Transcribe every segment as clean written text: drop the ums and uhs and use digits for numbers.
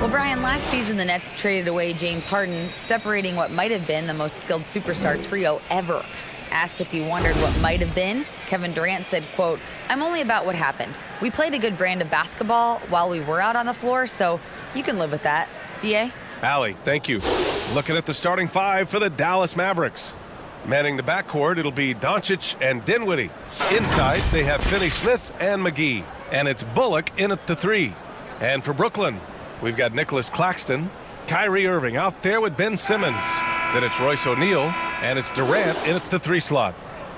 Well, Brian, last season the Nets traded away James Harden, separating what might have been the most skilled superstar trio ever. Asked if he wondered what might have been, Kevin Durant said, quote, "I'm only about what happened. We played a good brand of basketball while we were out on the floor, so you can live with that." B.A.? Allie, thank you. Looking at the starting five for the Dallas Mavericks. Manning the backcourt, it'll be Doncic and Dinwiddie. Inside, they have Finney-Smith and McGee. And it's Bullock in at the three. And for Brooklyn, we've got Nicholas Claxton, Kyrie Irving out there with Ben Simmons. Then it's Royce O'Neal, and it's Durant in at the three slot.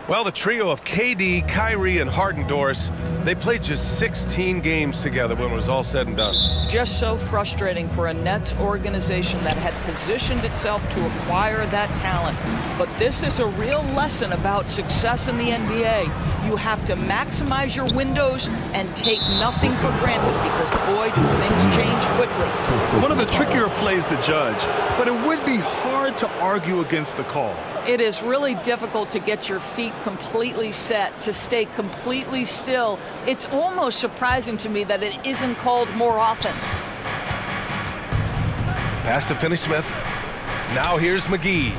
Well, the trio of KD, Kyrie, and Harden, Doris, they played just 16 games together when it was all said and done. Just so frustrating for a Nets organization that had positioned itself to acquire that talent. But this is a real lesson about success in the NBA. You have to maximize your windows and take nothing for granted because, boy, do things change quickly. One of the trickier plays to judge, but it would be hard to argue against the call. It is really difficult to get your feet completely set, to stay completely still. It's almost surprising to me that it isn't called more often. Pass to Finney-Smith. Now here's McGee.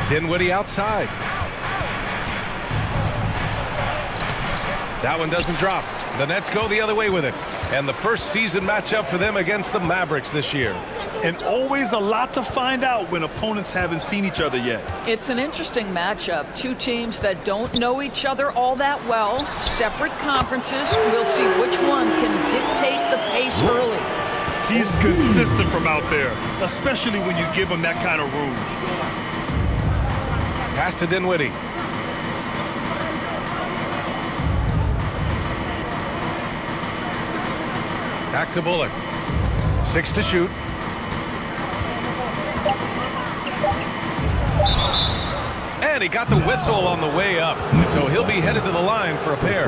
Dinwiddie outside. That one doesn't drop. The Nets go the other way with it. And the first season matchup for them against the Mavericks this year. And always a lot to find out when opponents haven't seen each other yet. It's an interesting matchup. Two teams that don't know each other all that well. Separate conferences. We'll see which one can dictate the pace early. He's consistent from out there, especially when you give him that kind of room. Pass to Dinwiddie. Back to Bullock. 6 to shoot. And he got the whistle on the way up, so he'll be headed to the line for a pair.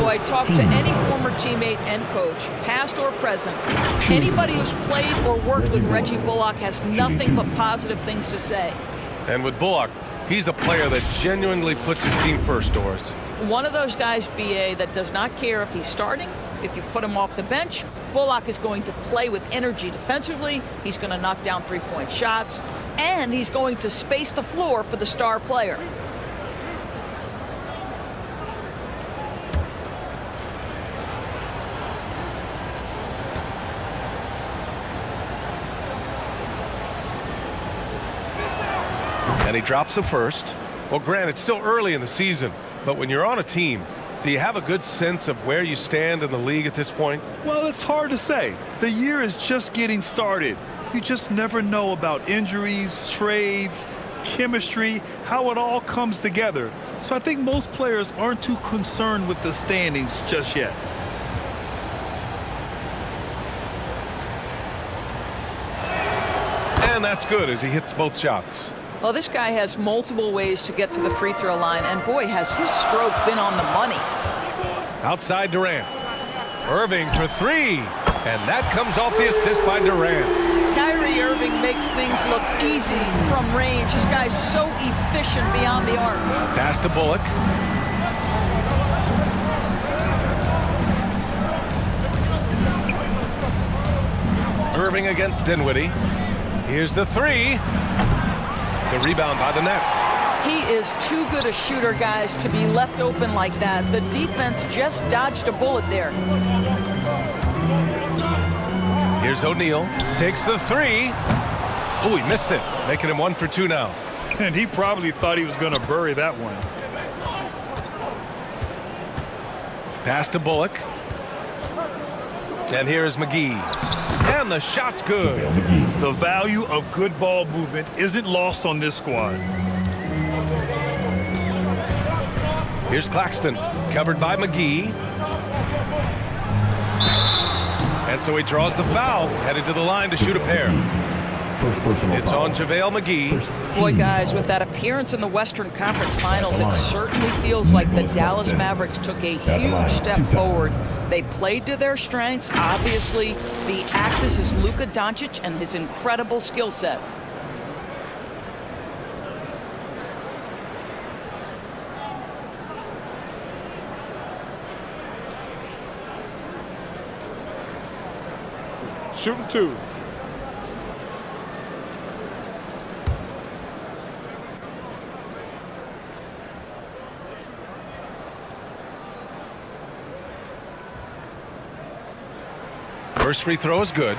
Boy, talk to any former teammate and coach, past or present. Anybody who's played or worked with Reggie Bullock has nothing but positive things to say. And with Bullock, he's a player that genuinely puts his team first, Doris. One of those guys, B.A., that does not care if he's starting, if you put him off the bench. Bullock is going to play with energy defensively. He's going to knock down three-point shots. And he's going to space the floor for the star player. And he drops the first. Well, Grant, it's still early in the season, but when you're on a team, do you have a good sense of where you stand in the league at this point? Well, it's hard to say. The year is just getting started. You just never know about injuries, trades, chemistry, how it all comes together. So I think most players aren't too concerned with the standings just yet. And that's good as he hits both shots. Well, this guy has multiple ways to get to the free throw line, and boy, has his stroke been on the money. Outside Durant. Irving for three. And that comes off the assist by Durant. Kyrie Irving makes things look easy from range. This guy's so efficient beyond the arc. Pass to Bullock. Irving against Dinwiddie. Here's the three. The rebound by the Nets. He is too good a shooter, guys, to be left open like that. The defense just dodged a bullet there. Here's O'Neal. Takes the three. Oh, he missed it. Making him 1 for 2 now. And he probably thought he was going to bury that one. Pass to Bullock. And here is McGee. And the shot's good. The value of good ball movement isn't lost on this squad. Here's Claxton, covered by McGee. And so he draws the foul, headed to the line to shoot a pair. It's on JaVale McGee. Boy, guys, with that appearance in the Western Conference Finals, it certainly feels like the Dallas Mavericks took a huge step forward. They played to their strengths. Obviously, the axis is Luka Doncic and his incredible skill set. Shooting 2. First free throw is good.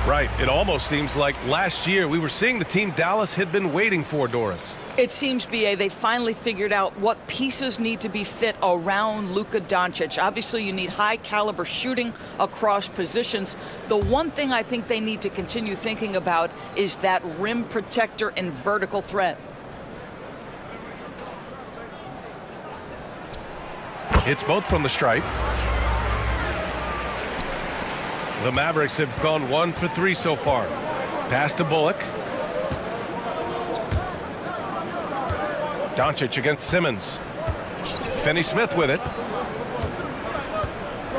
Right, it almost seems like last year we were seeing the team Dallas had been waiting for, Doris. It seems, BA, they finally figured out what pieces need to be fit around Luka Doncic. Obviously, you need high-caliber shooting across positions. The one thing I think they need to continue thinking about is that rim protector and vertical threat. Hits both from the stripe. The Mavericks have gone 1 for 3 so far. Pass to Bullock. Doncic against Simmons. Finney-Smith with it.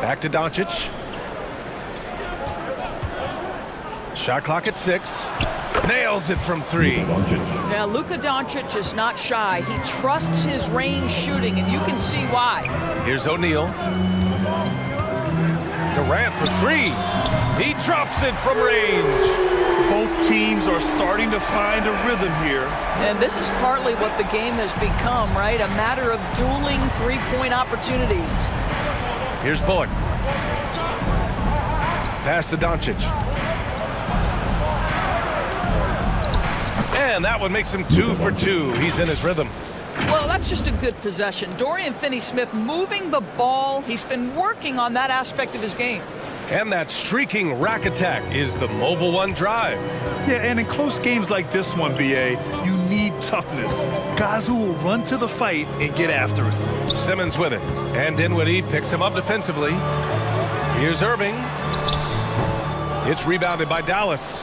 Back to Doncic. Shot clock at 6. Nails it from 3. Yeah, Luka Doncic is not shy. He trusts his range shooting, and you can see why. Here's O'Neal. Durant for 3. He drops it from range. Both teams are starting to find a rhythm here. And this is partly what the game has become, right? A matter of dueling three-point opportunities. Here's Bullock. Pass to Doncic. And that one makes him 2 for 2. He's in his rhythm. Well, that's just a good possession. Dorian Finney-Smith moving the ball. He's been working on that aspect of his game. And that streaking rack attack is the Mobile One drive. Yeah, and in close games like this one, BA, you need toughness. Guys who will run to the fight and get after it. Simmons with it. And Dinwiddie picks him up defensively. Here's Irving. It's rebounded by Dallas.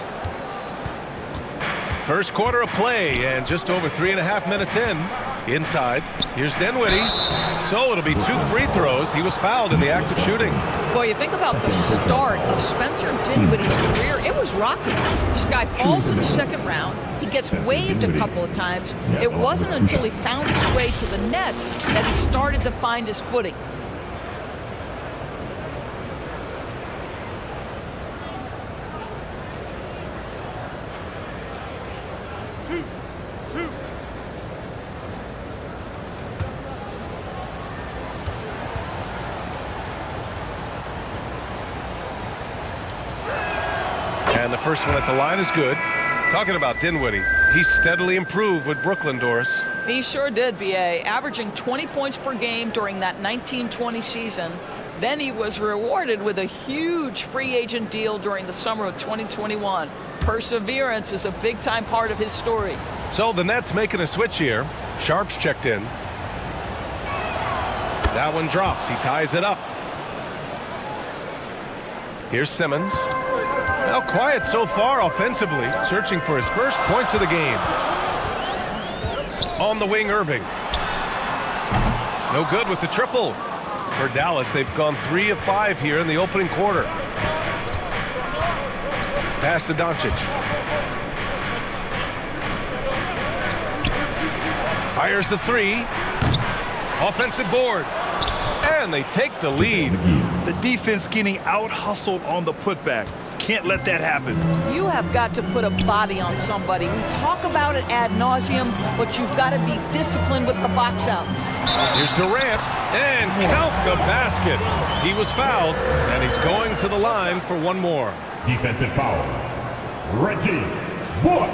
First quarter of play, and just over 3.5 minutes in. Inside, here's Dinwiddie. So it'll be 2 free throws. He was fouled in the act of shooting. Boy, you think about the start of Spencer Dinwiddie's career, it was rocky. This guy falls in the second round. He gets waived a couple of times. It wasn't until he found his way to the Nets that he started to find his footing. And the first one at the line is good. Talking about Dinwiddie, he steadily improved with Brooklyn, Doris. He sure did, BA, averaging 20 points per game during that 19-20 season. Then he was rewarded with a huge free agent deal during the summer of 2021. Perseverance is a big-time part of his story. So the Nets making a switch here. Sharp's checked in. That one drops. He ties it up. Here's Simmons. Now quiet so far offensively, searching for his first points of the game. On the wing, Irving. No good with the triple. For Dallas, they've gone 3 of 5 here in the opening quarter. Pass to Doncic. Fires the 3. Offensive board. And they take the lead. The defense getting out-hustled on the putback. Can't let that happen. You have got to put a body on somebody. We talk about it ad nauseum, but you've got to be disciplined with the box outs. Here's Durant, and count the basket. He was fouled, and he's going to the line for one more. Defensive foul. Reggie Bullock.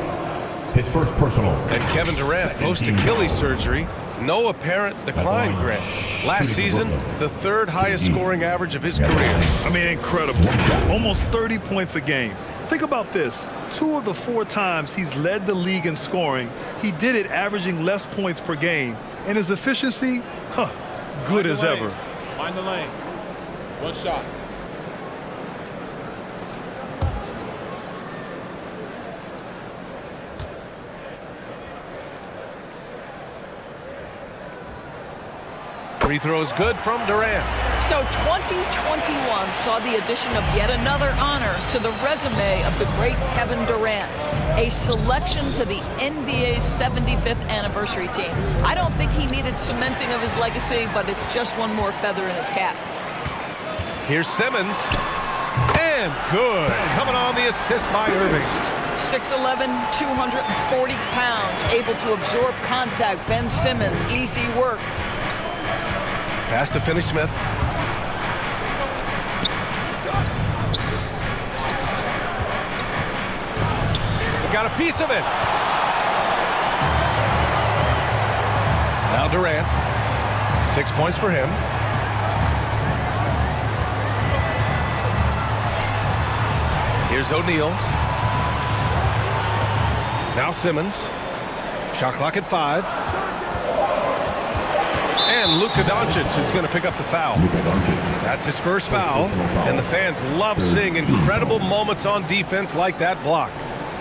His first personal. And Kevin Durant post Achilles surgery. No apparent decline, Grant. Last season, the 3rd highest scoring average of his career. I mean, incredible. Almost 30 points a game. Think about this. 2 of the 4 times he's led the league in scoring, he did it averaging less points per game. And his efficiency, good as ever. Mind the lane. One shot. Free throw is good from Durant. So 2021 saw the addition of yet another honor to the resume of the great Kevin Durant, a selection to the NBA's 75th anniversary team. I don't think he needed cementing of his legacy, but it's just one more feather in his cap. Here's Simmons. And good. Coming on the assist by Irving. 6'11", 240 pounds, able to absorb contact. Ben Simmons, easy work. Pass to Finney-Smith. Got a piece of it. Now Durant. 6 points for him. Here's O'Neal. Now Simmons. Shot clock at 5. And Luka Doncic is going to pick up the foul. That's his first foul. And the fans love seeing incredible moments on defense like that block.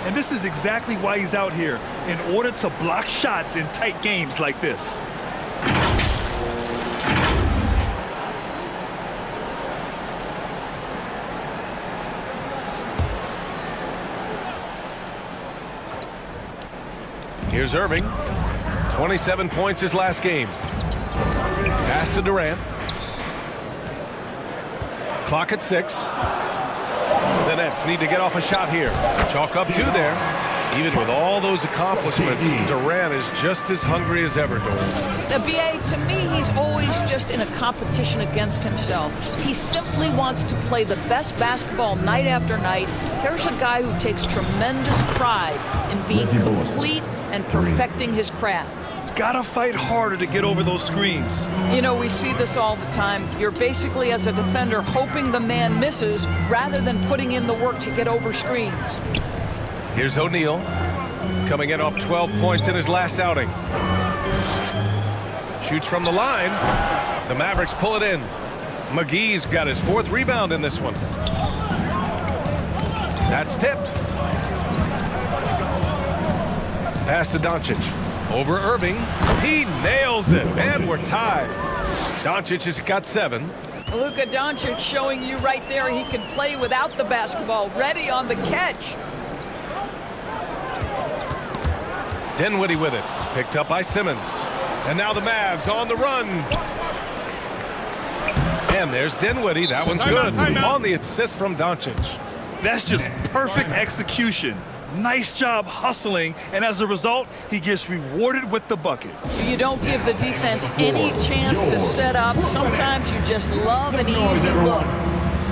And this is exactly why he's out here, in order to block shots in tight games like this. Here's Irving. 27 points his last game. Pass to Durant. Clock at 6. The Nets need to get off a shot here. Chalk up 2 there. Even with all those accomplishments, Durant is just as hungry as ever, Doris. The BA, to me, he's always just in a competition against himself. He simply wants to play the best basketball night after night. Here's a guy who takes tremendous pride in being complete and perfecting his craft. Gotta fight harder to get over those screens. You know, we see this all the time. You're basically, as a defender, hoping the man misses rather than putting in the work to get over screens. Here's O'Neal, coming in off 12 points in his last outing. Shoots from the line. The Mavericks pull it in. McGee's got his 4th rebound in this one. That's tipped. Pass to Doncic. Over Irving. He nails it. And we're tied. Doncic has got 7. Luka Doncic showing you right there he can play without the basketball. Ready on the catch. Dinwiddie with it. Picked up by Simmons. And now the Mavs on the run. And there's Dinwiddie. That one's good. On the assist from Doncic. That's just perfect execution. Nice job hustling, and as a result, he gets rewarded with the bucket. You don't give the defense any chance to set up. Sometimes you just love an easy look.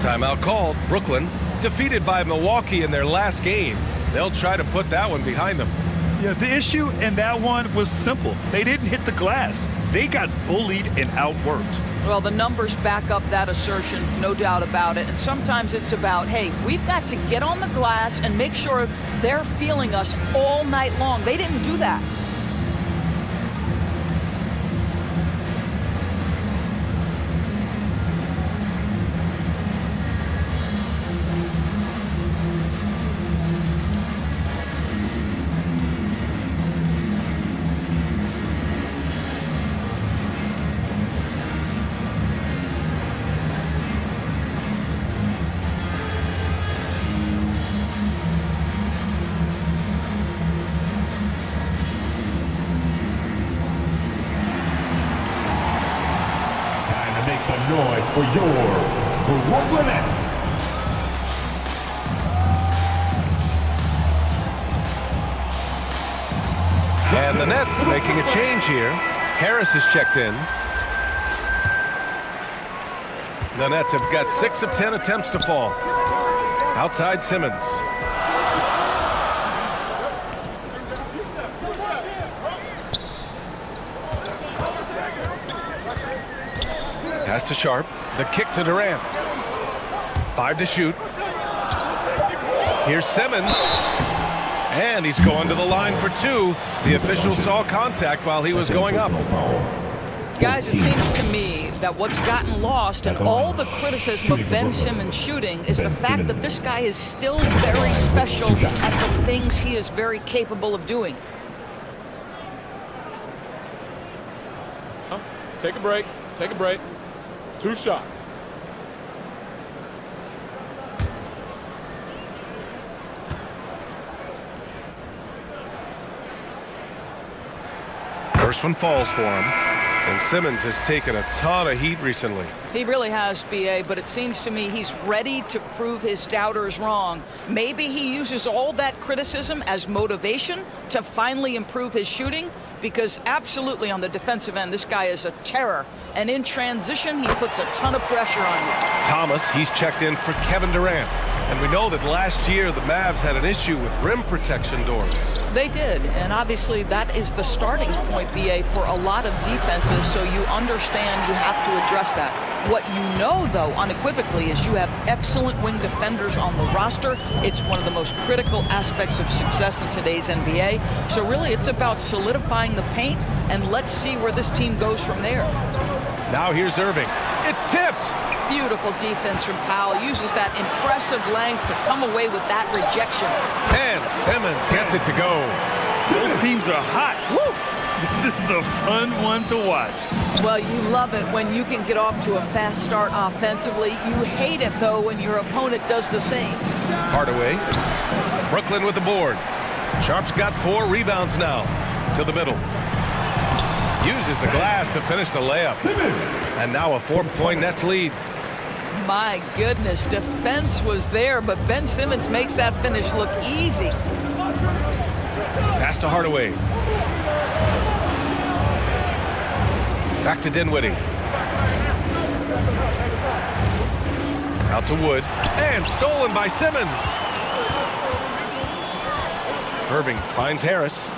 Timeout called. Brooklyn defeated by Milwaukee in their last game. They'll try to put that one behind them. Yeah, the issue in that one was simple. They didn't hit the glass. They got bullied and outworked. Well, the numbers back up that assertion, no doubt about it. And sometimes it's about, hey, we've got to get on the glass and make sure they're feeling us all night long. They didn't do that. Noise for your Brooklyn Nets. And the Nets making a change here. Harris is checked in. The Nets have got 6 of 10 attempts to fall. Outside Simmons. Pass to Sharp. The kick to Durant. 5 to shoot. Here's Simmons. And he's going to the line for 2. The official saw contact while he was going up. Guys, it seems to me that what's gotten lost in all the criticism of Ben Simmons shooting is the fact that this guy is still very special at the things he is very capable of doing. Take a break. Take a break. 2 shots. First one falls for him. And Simmons has taken a ton of heat recently. He really has, B.A., but it seems to me he's ready to prove his doubters wrong. Maybe he uses all that criticism as motivation to finally improve his shooting, because absolutely on the defensive end, this guy is a terror. And in transition, he puts a ton of pressure on you. Thomas, he's checked in for Kevin Durant. And we know that last year the Mavs had an issue with rim protection doors. They did, and obviously that is the starting point, B.A., for a lot of defenses, so you understand you have to address that. What you know, though, unequivocally, is you have excellent wing defenders on the roster. It's one of the most critical aspects of success in today's NBA. So really, it's about solidifying the paint, and let's see where this team goes from there. Now here's Irving. It's tipped. Beautiful defense from Powell. Uses that impressive length to come away with that rejection. And Simmons gets it to go. Both teams are hot. Woo! This is a fun one to watch. Well, you love it when you can get off to a fast start offensively. You hate it, though, when your opponent does the same. Hardaway. Brooklyn with the board. Sharp's got 4 rebounds now. To the middle. Uses the glass to finish the layup. And now a 4-point Nets lead. My goodness, defense was there, but Ben Simmons makes that finish look easy. Pass to Hardaway. Back to Dinwiddie. Out to Wood. And stolen by Simmons. Irving finds Harris.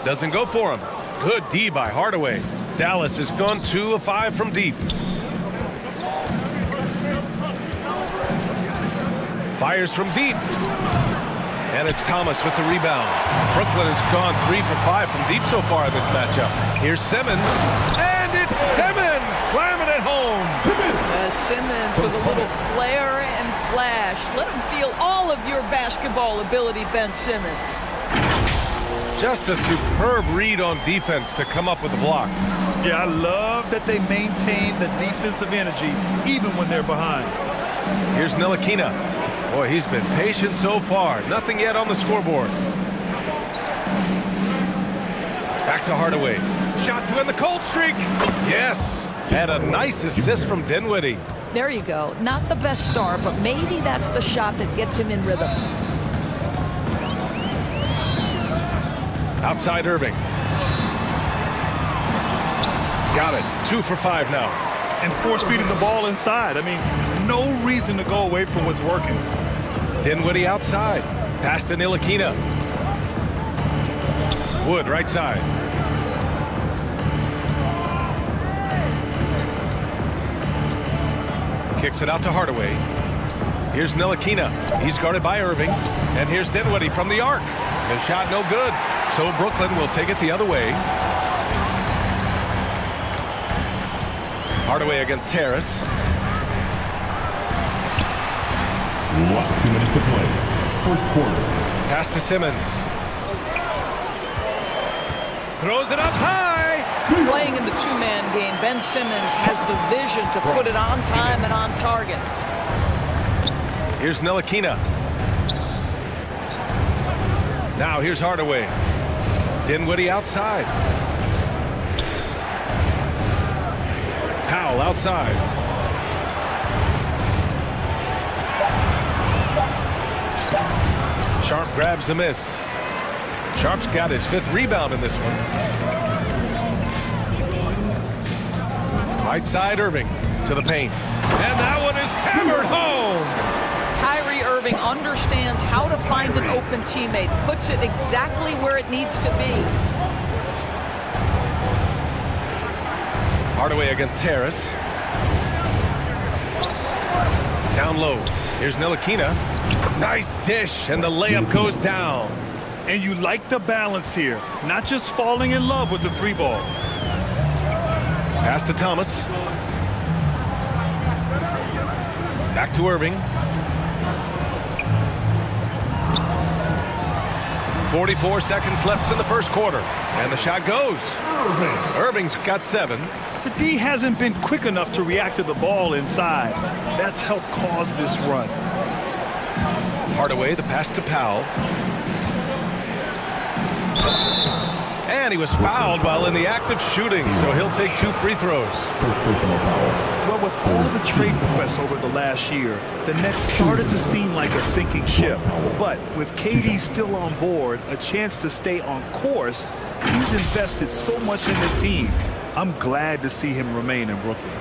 Doesn't go for him. Good D by Hardaway. Dallas has gone 2 of 5 from deep. Fires from deep. And it's Thomas with the rebound. Brooklyn has gone 3 for 5 from deep so far in this matchup. Here's Simmons. And it's Simmons slamming it home. Simmons with a little flair and flash. Let him feel all of your basketball ability, Ben Simmons. Just a superb read on defense to come up with the block. Yeah, I love that they maintain the defensive energy even when they're behind. Here's Ntilikina. Boy, he's been patient so far. Nothing yet on the scoreboard. Back to Hardaway. Shot to end the cold streak. Yes. And a nice assist from Dinwiddie. There you go. Not the best start, but maybe that's the shot that gets him in rhythm. Outside Irving. Got it. 2 for 5 now. And force-feeding the ball inside. I mean, no reason to go away from what's working. Dinwiddie outside. Pass to Ntilikina. Wood right side. Kicks it out to Hardaway. Here's Ntilikina. He's guarded by Irving. And here's Dinwiddie from the arc. The shot no good. So Brooklyn will take it the other way. Hardaway against Terrace. 2 minutes to play. First quarter. Pass to Simmons. Throws it up high. Playing in the 2-man game, Ben Simmons has the vision to put it on time and on target. Here's Ntilikina. Now here's Hardaway. Dinwiddie outside. Powell outside. Sharp grabs the miss. Sharp's got his 5th rebound in this one. Right side Irving to the paint. And that one is hammered home. Kyrie Irving understands how to find an open teammate, puts it exactly where it needs to be. Hardaway against Terrace. Down low. Here's Ntilikina. Nice dish, and the layup goes down. And you like the balance here, not just falling in love with the 3-ball. Pass to Thomas. Back to Irving. 44 seconds left in the first quarter. And the shot goes. Irving's got 7. The D hasn't been quick enough to react to the ball inside. That's helped cause this run. Hardaway, the pass to Powell. And he was fouled while in the act of shooting, so he'll take 2 free throws. First personal foul. Well, with all the trade requests over the last year, the Nets started to seem like a sinking ship. But with KD still on board, a chance to stay on course, he's invested so much in this team. I'm glad to see him remain in Brooklyn.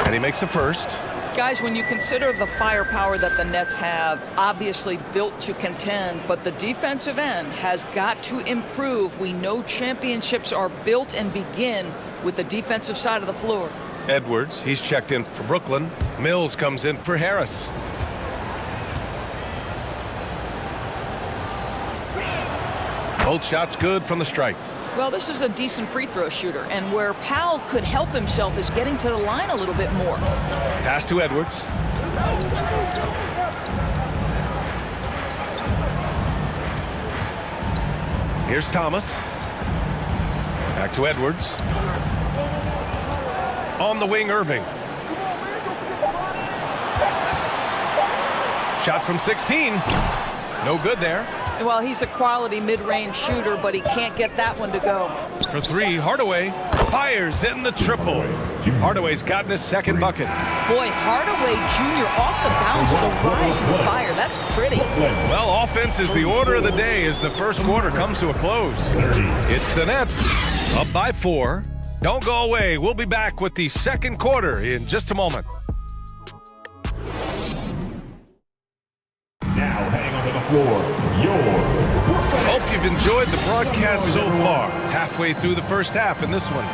And he makes the first. Guys, when you consider the firepower that the Nets have, obviously built to contend, but the defensive end has got to improve. We know championships are built and begin with the defensive side of the floor. Edwards, he's checked in for Brooklyn. Mills comes in for Harris. Both shots good from the stripe. Well, this is a decent free throw shooter, and where Powell could help himself is getting to the line a little bit more. Pass to Edwards. Here's Thomas. Back to Edwards. On the wing, Irving. Shot from 16. No good there. Well, he's a quality mid-range shooter, but he can't get that one to go. For 3, Hardaway fires in the triple. Hardaway's gotten his second bucket. Boy, Hardaway Jr. off the bounce, the rise and the fire. That's pretty. Well, offense is the order of the day as the first quarter comes to a close. It's the Nets up by 4. Don't go away. We'll be back with the second quarter in just a moment. Now heading onto the floor, Hope you've enjoyed the broadcast so far. Halfway through the first half in this one.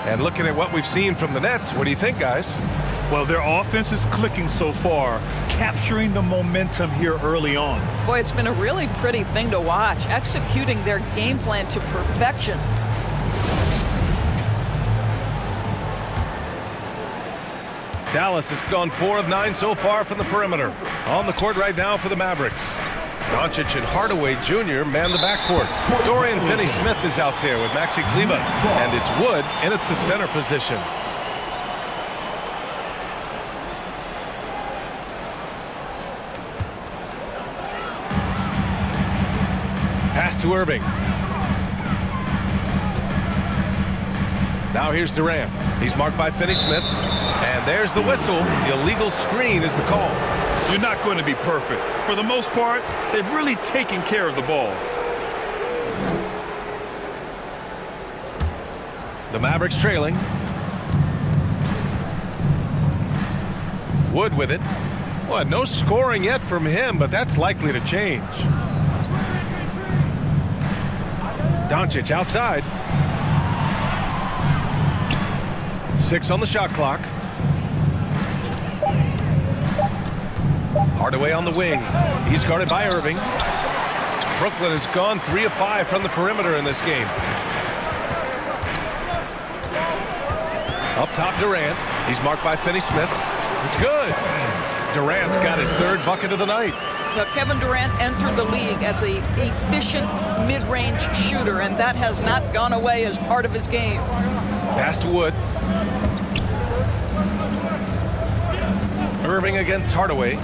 And looking at what we've seen from the Nets, what do you think, guys? Well, their offense is clicking so far, capturing the momentum here early on. Boy, it's been a really pretty thing to watch, executing their game plan to perfection. Dallas has gone 4 of 9 so far from the perimeter. On the court right now for the Mavericks. Doncic and Hardaway Jr. man the backcourt. Dorian Finney-Smith is out there with Maxi Kleber. And it's Wood in at the center position. Pass to Irving. Now here's Durant. He's marked by Finney-Smith. And there's the whistle. The illegal screen is the call. You're not going to be perfect. For the most part, they've really taken care of the ball. The Mavericks trailing. Wood with it. Well, no scoring yet from him, but that's likely to change. Doncic outside. 6 on the shot clock. Hardaway on the wing. He's guarded by Irving. Brooklyn has gone 3 of 5 from the perimeter in this game. Up top, Durant. He's marked by Finney-Smith. It's good. Durant's got his 3rd bucket of the night. Now, Kevin Durant entered the league as an efficient mid-range shooter, and that has not gone away as part of his game. Pass to Wood. Irving against Hardaway.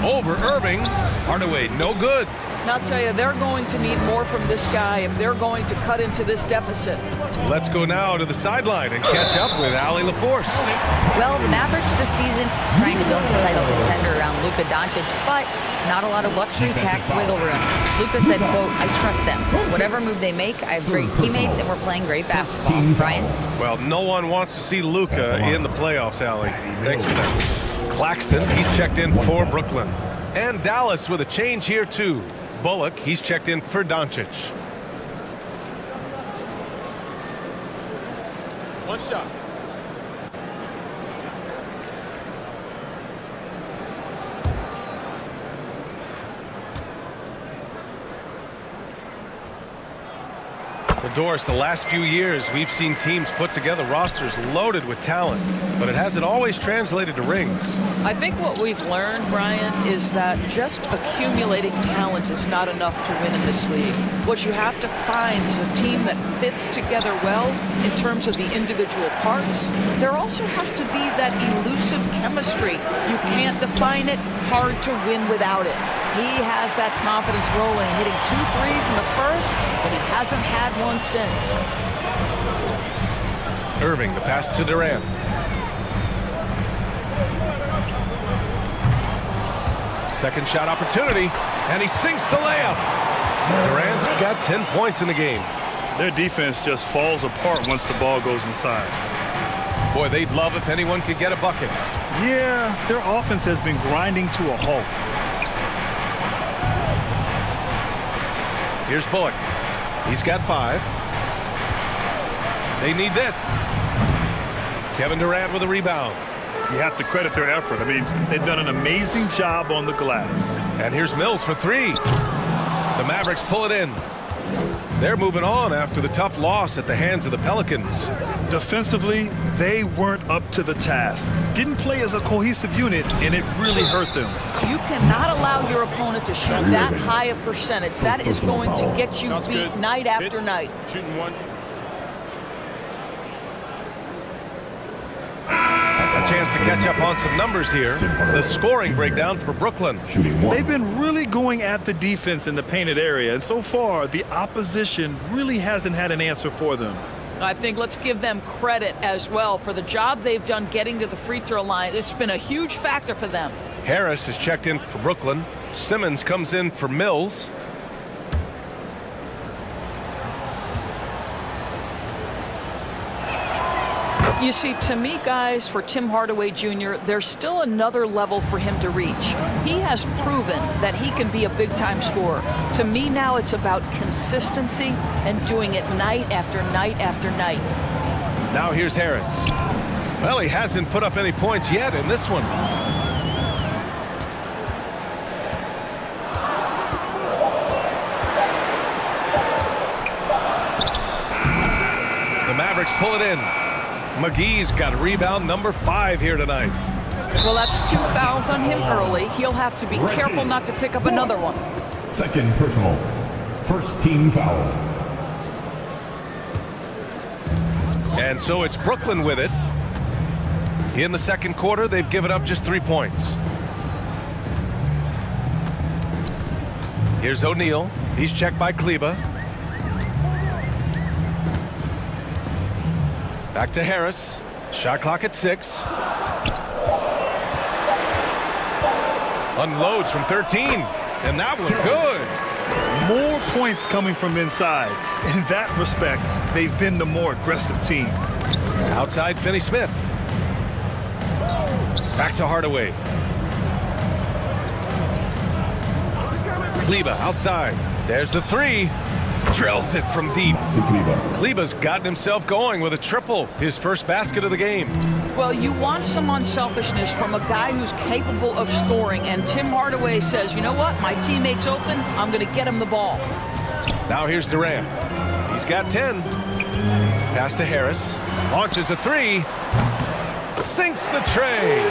Over Irving. Hardaway, no good. And I'll tell you, they're going to need more from this guy if they're going to cut into this deficit. Let's go now to the sideline and catch up with Allie LaForce. Well, the Mavericks this season trying to build a title contender around Luka Doncic, but not a lot of luxury tax wiggle room. Luka said, quote, I trust them. Whatever move they make, I have great teammates and we're playing great basketball. Brian? Well, no one wants to see Luka in the playoffs, Allie. Thanks for that. Claxton, he's checked in for Brooklyn. And Dallas with a change here, too. Bullock, he's checked in for Doncic. One shot. The Doris, the last few years, we've seen teams put together rosters loaded with talent, but it hasn't always translated to rings. I think what we've learned, Brian, is that just accumulating talent is not enough to win in this league. What you have to find is a team that fits together well in terms of the individual parts. There also has to be that elusive chemistry. You can't define it, hard to win without it. He has that confidence rolling, hitting 2 threes in the first, but he hasn't had one since. Irving, the pass to Durant. Second shot opportunity, and he sinks the layup. Durant's got 10 points in the game. Their defense just falls apart once the ball goes inside. Boy, they'd love if anyone could get a bucket. Yeah, their offense has been grinding to a halt. Here's Bullock. He's got 5. They need this. Kevin Durant with a rebound. You have to credit their effort. I mean, they've done an amazing job on the glass. And here's Mills for 3. The Mavericks pull it in. They're moving on after the tough loss at the hands of the Pelicans. Defensively, they weren't up to the task. Didn't play as a cohesive unit, and it really hurt them. You cannot allow your opponent to shoot that high a percentage. That is going to get you beat night after night. Shooting 1. A chance to catch up on some numbers here. The scoring breakdown for Brooklyn. They've been really going at the defense in the painted area, and so far, the opposition really hasn't had an answer for them. I think let's give them credit as well for the job they've done getting to the free throw line. It's been a huge factor for them. Harris has checked in for Brooklyn. Simmons comes in for Mills. You see, to me, guys, for Tim Hardaway Jr., there's still another level for him to reach. He has proven that he can be a big-time scorer. To me now, it's about consistency and doing it night after night after night. Now here's Harris. Well, he hasn't put up any points yet in this one. The Mavericks pull it in. McGee's got rebound number 5 here tonight. Well, that's 2 fouls on him early. He'll have to be careful not to pick up another one. Second personal. First team foul. And so it's Brooklyn with it. In the second quarter, they've given up just 3 points. Here's O'Neal. He's checked by Kleba. Back to Harris. Shot clock at 6. Unloads from 13. And that one good. More points coming from inside. In that respect, they've been the more aggressive team. Outside Finney-Smith. Back to Hardaway. Kleba outside. There's the 3. Drills it from deep. Kleba's gotten himself going with a triple, his first basket of the game. Well, you want some unselfishness from a guy who's capable of scoring, and Tim Hardaway says, you know what, my teammate's open, I'm going to get him the ball. Now here's Durant. He's got 10. Pass to Harris. Launches a 3. Sinks the tray.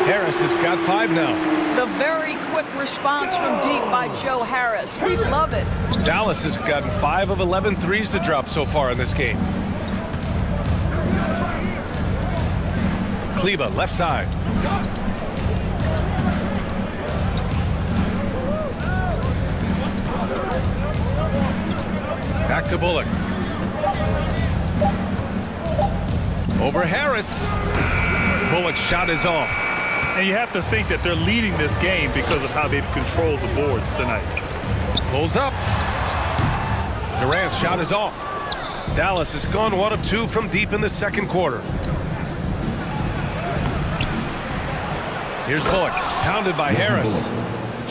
Harris has got 5 now. The very quick response from deep by Joe Harris. We love it. Dallas has gotten 5 of 11 threes to drop so far in this game. Kleba, left side. Back to Bullock. Over Harris. Bullock's shot is off. And you have to think that they're leading this game because of how they've controlled the boards tonight. Pulls up. Durant's shot is off. Dallas has gone 1 of 2 from deep in the second quarter. Here's Bullock, pounded by Harris.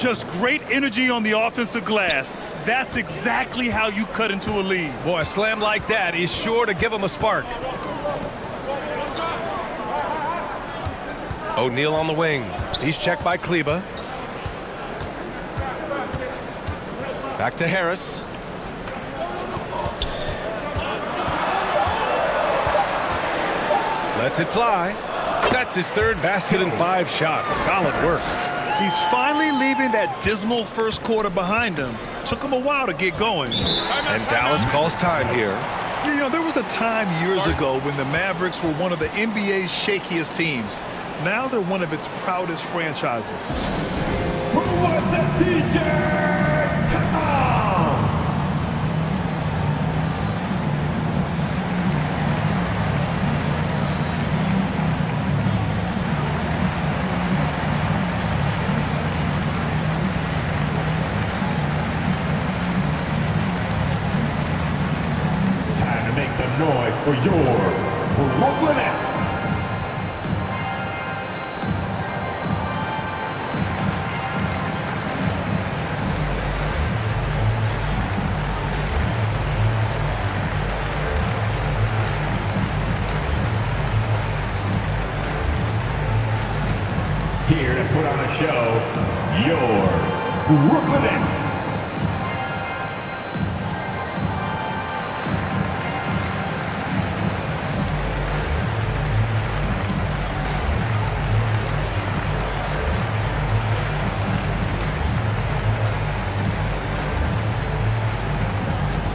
Just great energy on the offensive glass. That's exactly how you cut into a lead. Boy, a slam like that is sure to give him a spark. O'Neal on the wing. He's checked by Kleba. Back to Harris. Lets it fly. That's his third basket in 5 shots. Solid work. He's finally leaving that dismal first quarter behind him. Took him a while to get going. And Dallas calls time here. You know, there was a time years ago when the Mavericks were one of the NBA's shakiest teams. Now they're one of its proudest franchises. Who wants a t-shirt? Come on! Time to make some noise for your Brooklyn Nets. Here to put on a show, your Brooklyn Nets.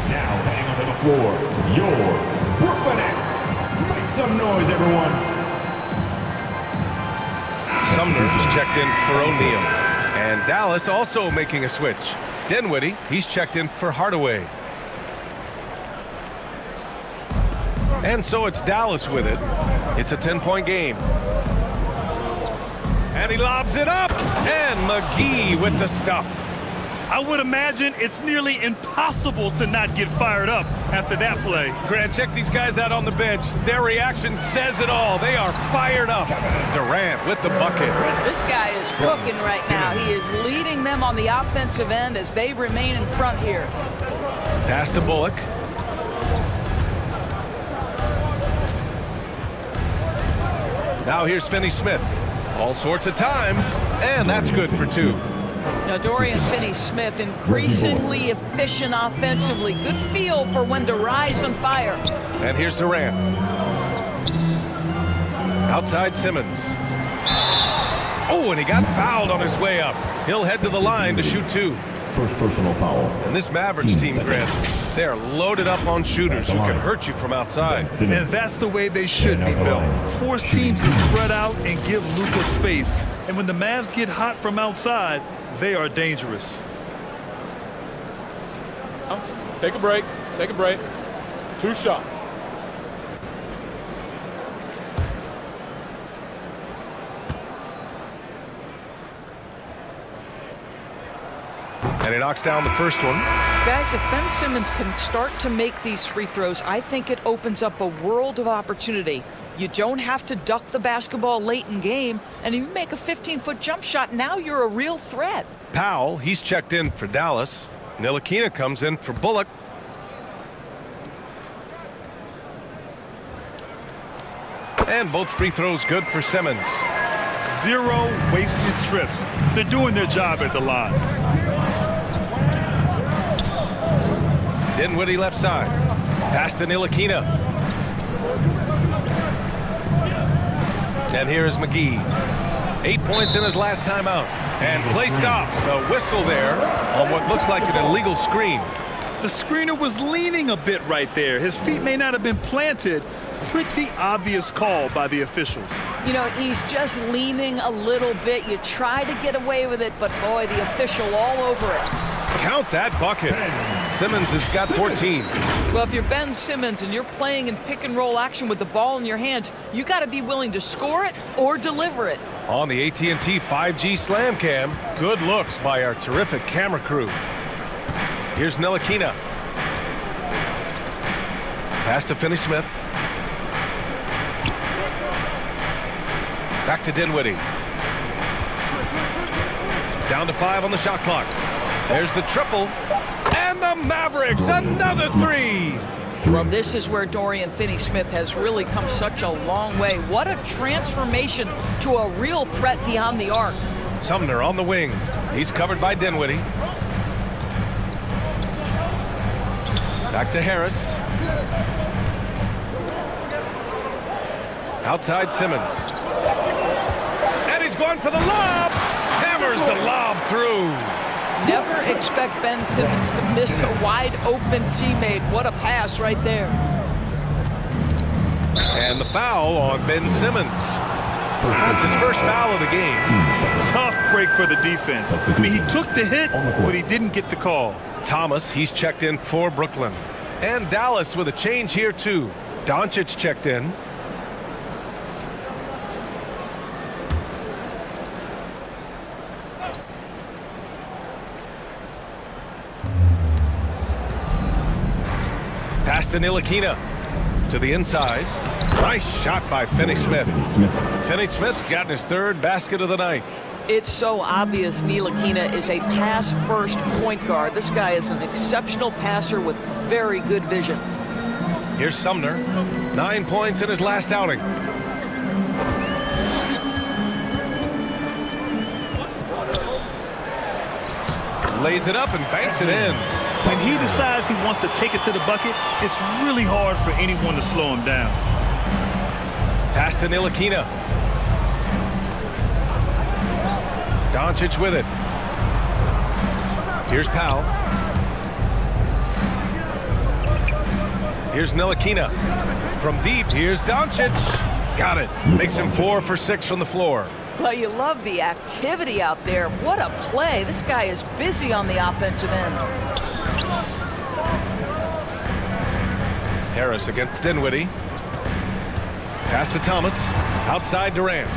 Now heading onto the floor, your Brooklyn Nets. Make some noise, everyone. Sumner is checked in for O'Neal. And Dallas also making a switch. Dinwiddie, he's checked in for Hardaway. And so it's Dallas with it. It's a 10-point game. And he lobs it up. And McGee with the stuff. I would imagine it's nearly impossible to not get fired up after that play. Grant, check these guys out on the bench. Their reaction says it all. They are fired up. Durant with the bucket. This guy is cooking right now. He is leading them on the offensive end as they remain in front here. Pass to Bullock. Now here's Finney-Smith. All sorts of time. And that's good for 2. Now Dorian Finney-Smith increasingly efficient offensively. Good feel for when to rise on fire. And here's Durant. Outside Simmons. Oh, and he got fouled on his way up. He'll head to the line to shoot 2. First personal foul. And this Mavericks team, Grant, they are loaded up on shooters who can hurt you from outside. And that's the way they should be built. Force teams to spread out and give Luka space. And when the Mavs get hot from outside, they are dangerous. Take a break. Take a break. 2 shots. And he knocks down the first one. Guys, if Ben Simmons can start to make these free throws, I think it opens up a world of opportunity. You don't have to duck the basketball late in game, and if you make a 15-foot jump shot, now you're a real threat. Powell, he's checked in for Dallas. Ntilikina comes in for Bullock. And both free throws good for Simmons. 0 wasted trips. They're doing their job at the line. Dinwiddie left side. Pass to Ntilikina. And here's McGee. 8 points in his last time out. And play stops. A whistle there on what looks like an illegal screen. The screener was leaning a bit right there. His feet may not have been planted. Pretty obvious call by the officials. You know, he's just leaning a little bit. You try to get away with it, but boy, the official all over it. Count that bucket. Simmons has got 14. Well, if you're Ben Simmons and you're playing in pick and roll action with the ball in your hands, you got to be willing to score it or deliver it. On the AT&T 5G Slam Cam, good looks by our terrific camera crew. Here's Ntilikina. Pass to Finney-Smith. Back to Dinwiddie. Down to 5 on the shot clock. There's the triple. And the Mavericks, another 3. Well, this is where Dorian Finney-Smith has really come such a long way. What a transformation to a real threat beyond the arc. Sumner on the wing. He's covered by Dinwiddie. Back to Harris. Outside Simmons. And he's going for the lob. Hammers the lob through. Never expect Ben Simmons to miss a wide open teammate. What a pass right there. And the foul on Ben Simmons. That's his first foul of the game. Tough break for the defense. I mean, he took the hit, but he didn't get the call. Thomas, he's checked in for Brooklyn. And Dallas with a change here too. Doncic checked in. Pass to Ntilikina. To the inside. Nice shot by Finney Smith. Finney Smith's gotten his third basket of the night. It's so obvious Ntilikina is a pass-first point guard. This guy is an exceptional passer with very good vision. Here's Sumner. 9 points in his last outing. Lays it up and banks it in. When he decides he wants to take it to the bucket, it's really hard for anyone to slow him down. Pass to Ntilikina. Doncic with it. Here's Powell. Here's Ntilikina. From deep, here's Doncic. Got it. Makes him 4 for 6 from the floor. Well, you love the activity out there. What a play. This guy is busy on the offensive end. Harris against Dinwiddie. Pass to Thomas. Outside Durant.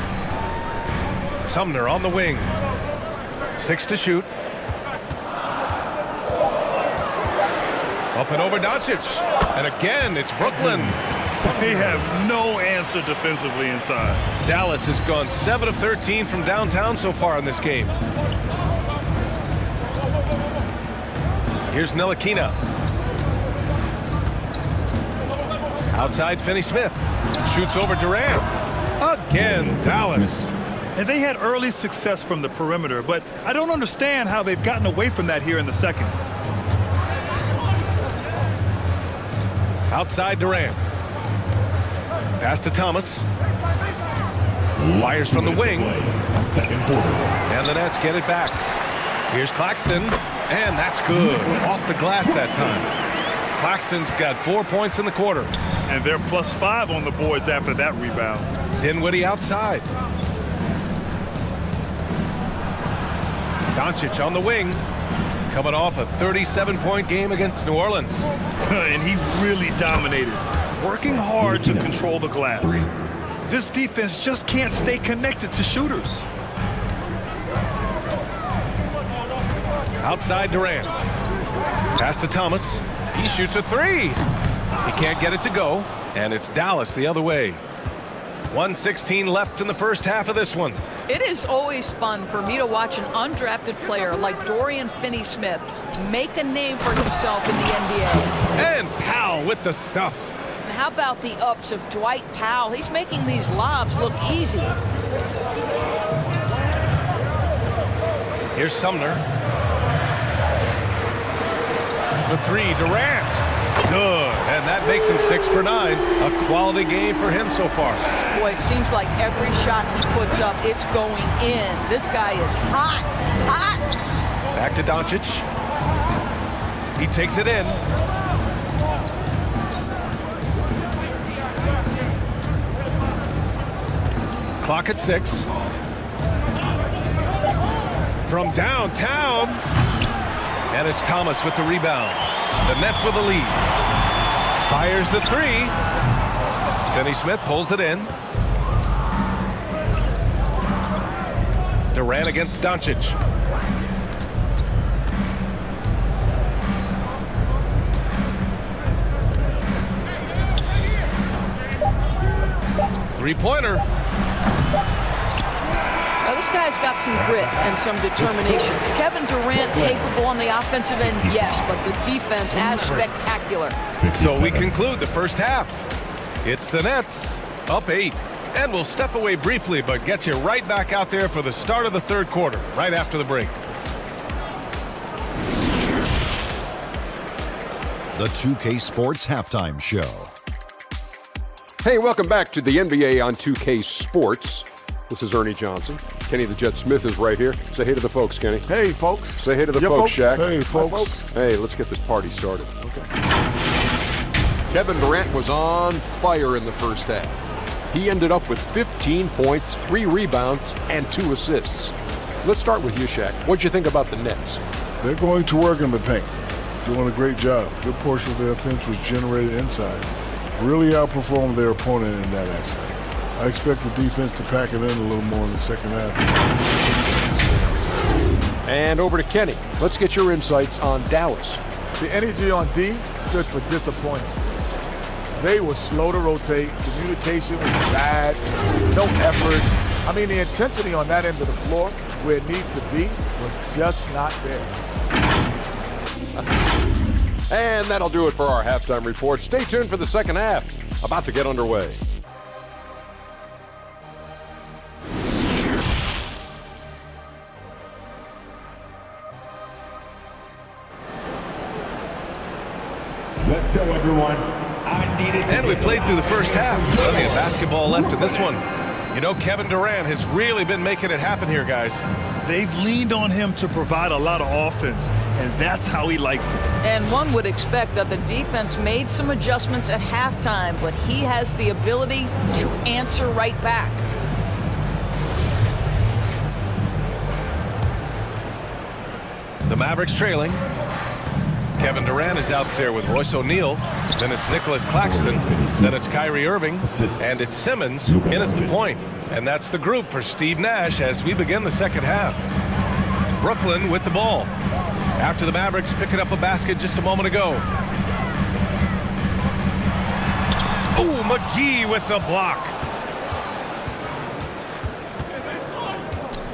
Sumner on the wing. 6 to shoot. Up and over Doncic. And again, it's Brooklyn. They have no answer defensively inside. Dallas has gone 7 of 13 from downtown so far in this game. Here's Ntilikina. Outside Finney Smith. Shoots over Durant. Again, Dallas. And they had early success from the perimeter, but I don't understand how they've gotten away from that here in the second. Outside Durant. Pass to Thomas. Fires from the wing. And the Nets get it back. Here's Claxton. And that's good. Off the glass that time. Claxton's got 4 points in the quarter. And they're +5 on the boards after that rebound. Dinwiddie outside. Doncic on the wing. Coming off a 37-point game against New Orleans. And he really dominated. Working hard to control the glass. This defense just can't stay connected to shooters. Outside Durant. Pass to Thomas. He shoots a 3. He can't get it to go. And it's Dallas the other way. 1:16 left in the first half of this one. It is always fun for me to watch an undrafted player like Dorian Finney-Smith make a name for himself in the NBA. And Powell with the stuff. And how about the ups of Dwight Powell? He's making these lobs look easy. Here's Sumner. The 3, Durant. Good, and that makes him 6 for 9. A quality game for him so far. Boy, it seems like every shot he puts up, it's going in. This guy is hot, hot. Back to Doncic. He takes it in. Clock at 6. From downtown. And it's Thomas with the rebound. The Nets with the lead. Fires the 3. Finney Smith pulls it in. Durant against Doncic. Three-pointer. Now, this guy's got some grit and some determination. Is Kevin Durant capable on the offensive end? Yes, but the defense as spectacular. So we conclude the first half. It's the Nets up 8. And we'll step away briefly, but get you right back out there for the start of the third quarter, right after the break. The 2K Sports Halftime Show. Hey, welcome back to the NBA on 2K Sports. This is Ernie Johnson. Kenny the Jet Smith is right here. Say hey to the folks, Kenny. Hey, folks. Say hey to the folks, Shaq. Hey, folks. Hey, let's get this party started. Okay. Kevin Durant was on fire in the first half. He ended up with 15 points, 3 rebounds, and 2 assists. Let's start with you, Shaq. What'd you think about the Nets? They're going to work in the paint. Doing a great job. Good portion of their offense was generated inside. Really outperformed their opponent in that aspect. I expect the defense to pack it in a little more in the second half. And over to Kenny. Let's get your insights on Dallas. The energy on D stood for disappointment. They were slow to rotate. Communication was bad. No effort. I mean, the intensity on that end of the floor, where it needs to be, was just not there. And that'll do it for our halftime report. Stay tuned for the second half. About to get underway. Let's go, everyone. I needed. And we played through the first half. Plenty of basketball left in this one. You know, Kevin Durant has really been making it happen here, guys. They've leaned on him to provide a lot of offense, and that's how he likes it. And one would expect that the defense made some adjustments at halftime, but he has the ability to answer right back. The Mavericks trailing. Kevin Durant is out there with Royce O'Neal. Then it's Nicholas Claxton. Then it's Kyrie Irving. And it's Simmons in at the point. And that's the group for Steve Nash as we begin the second half. Brooklyn with the ball. After the Mavericks picking up a basket just a moment ago. Oh, McGee with the block.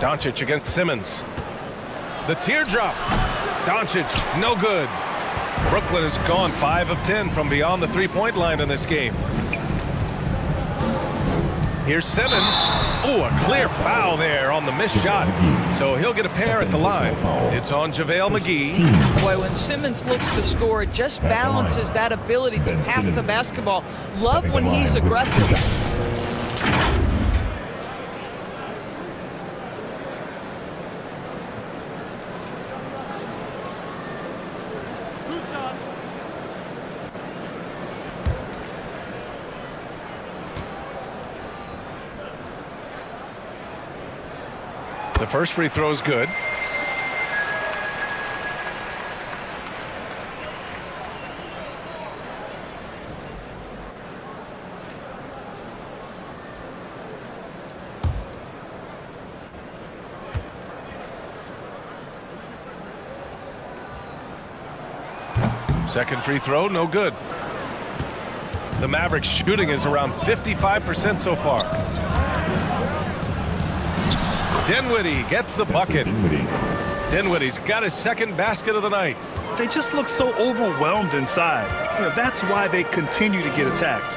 Doncic against Simmons. The teardrop. Doncic, no good. Brooklyn has gone 5 of 10 from beyond the three-point line in this game. Here's Simmons. Oh, a clear foul there on the missed shot. So he'll get a pair at the line. It's on JaVale McGee. Boy, when Simmons looks to score, it just balances that ability to pass the basketball. Love when he's aggressive. The first free throw is good. Second free throw, no good. The Mavericks shooting is around 55% so far. Dinwiddie gets the bucket. Dinwiddie's got his second basket of the night. They just look so overwhelmed inside. You know, that's why they continue to get attacked.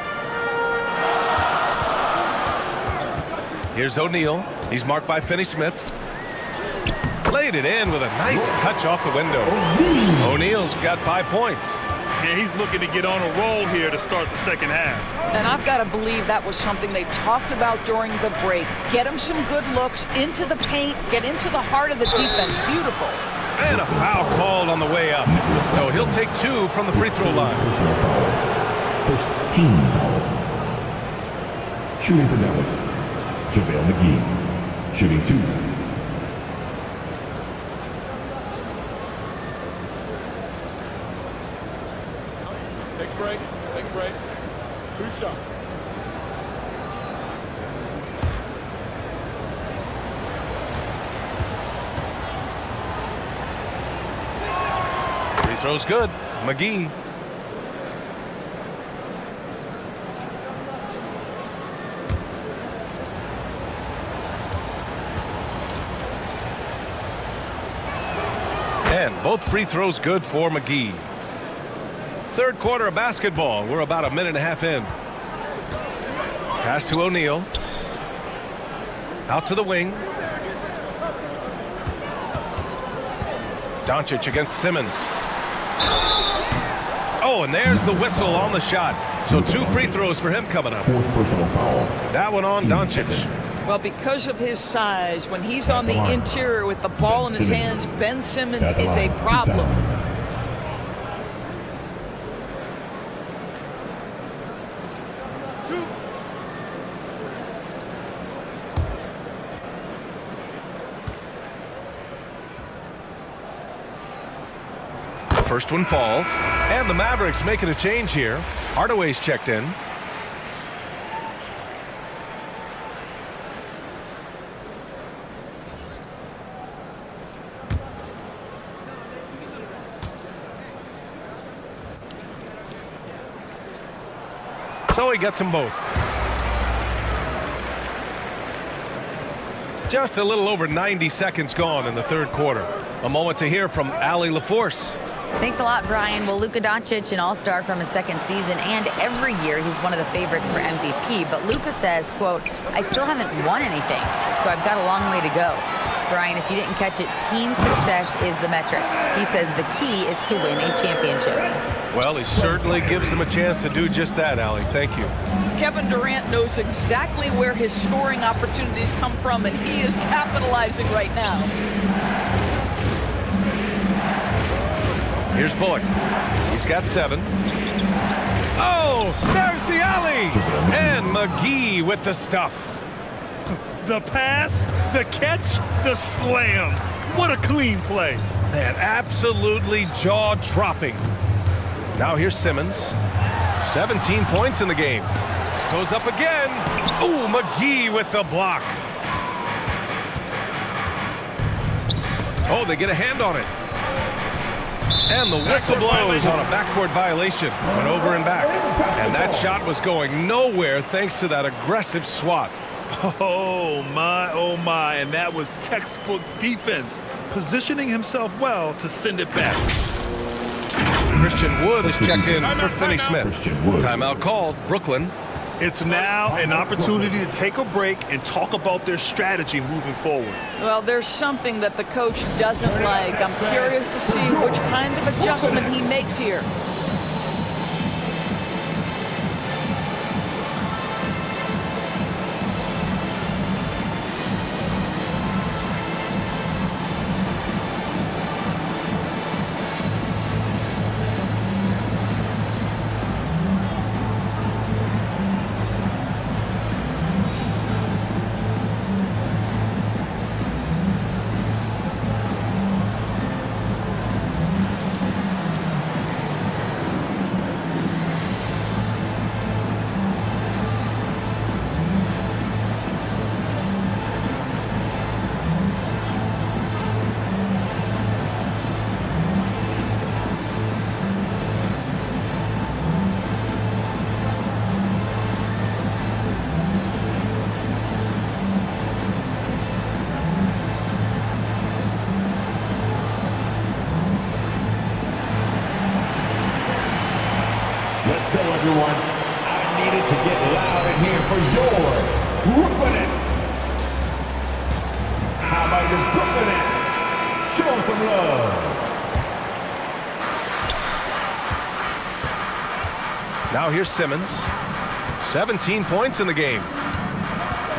Here's O'Neal. He's marked by Finney-Smith. Played it in with a nice touch off the window. O'Neal's got 5 points. And he's looking to get on a roll here to start the second half. And I've got to believe that was something they talked about during the break. Get him some good looks into the paint, get into the heart of the defense. Beautiful. And a foul called on the way up. So he'll take 2 from the free throw line. First team foul. Shooting for Dallas, JaVale McGee. Shooting 2. Take a break. Take a break. 2 shots. Free throw's good. McGee. And both free throws good for McGee. Third quarter of basketball. We're about a minute and a half in. Pass to O'Neal. Out to the wing. Doncic against Simmons. Oh, and there's the whistle on the shot. So 2 free throws for him coming up. Fourth personal foul. That one on Doncic. Well, because of his size, when he's on the interior with the ball in his hands, Ben Simmons is a problem. First one falls, and the Mavericks making a change here. Hardaway's checked in. So he gets them both. Just a little over 90 seconds gone in the third quarter. A moment to hear from Allie LaForce. Thanks a lot, Brian. Well, Luka Doncic, an all-star from his second season, and every year he's one of the favorites for MVP. But Luka says, quote, I still haven't won anything, so I've got a long way to go. Brian, if you didn't catch it, team success is the metric. He says the key is to win a championship. Well, he certainly gives them a chance to do just that, Allie. Thank you. Kevin Durant knows exactly where his scoring opportunities come from, and he is capitalizing right now. Here's Bullock. He's got 7. Oh, there's the alley. And McGee with the stuff. The pass, the catch, the slam. What a clean play. Man, absolutely jaw-dropping. Now here's Simmons. 17 points in the game. Goes up again. Ooh, McGee with the block. Oh, they get a hand on it. And the whistle blows on a backcourt violation. Went over and back. And that shot was going nowhere thanks to that aggressive swat. Oh my, and that was textbook defense, positioning himself well to send it back. Christian Wood is checked in for Finney Smith. Timeout called, Brooklyn. It's now an opportunity to take a break and talk about their strategy moving forward. Well, there's something that the coach doesn't like. I'm curious to see which kind of adjustment he makes here. Let's go, everyone. I needed to get loud in here for your Brooklyn Nets. How about your Brooklyn Nets? Show them some love. Now here's Simmons. 17 points in the game.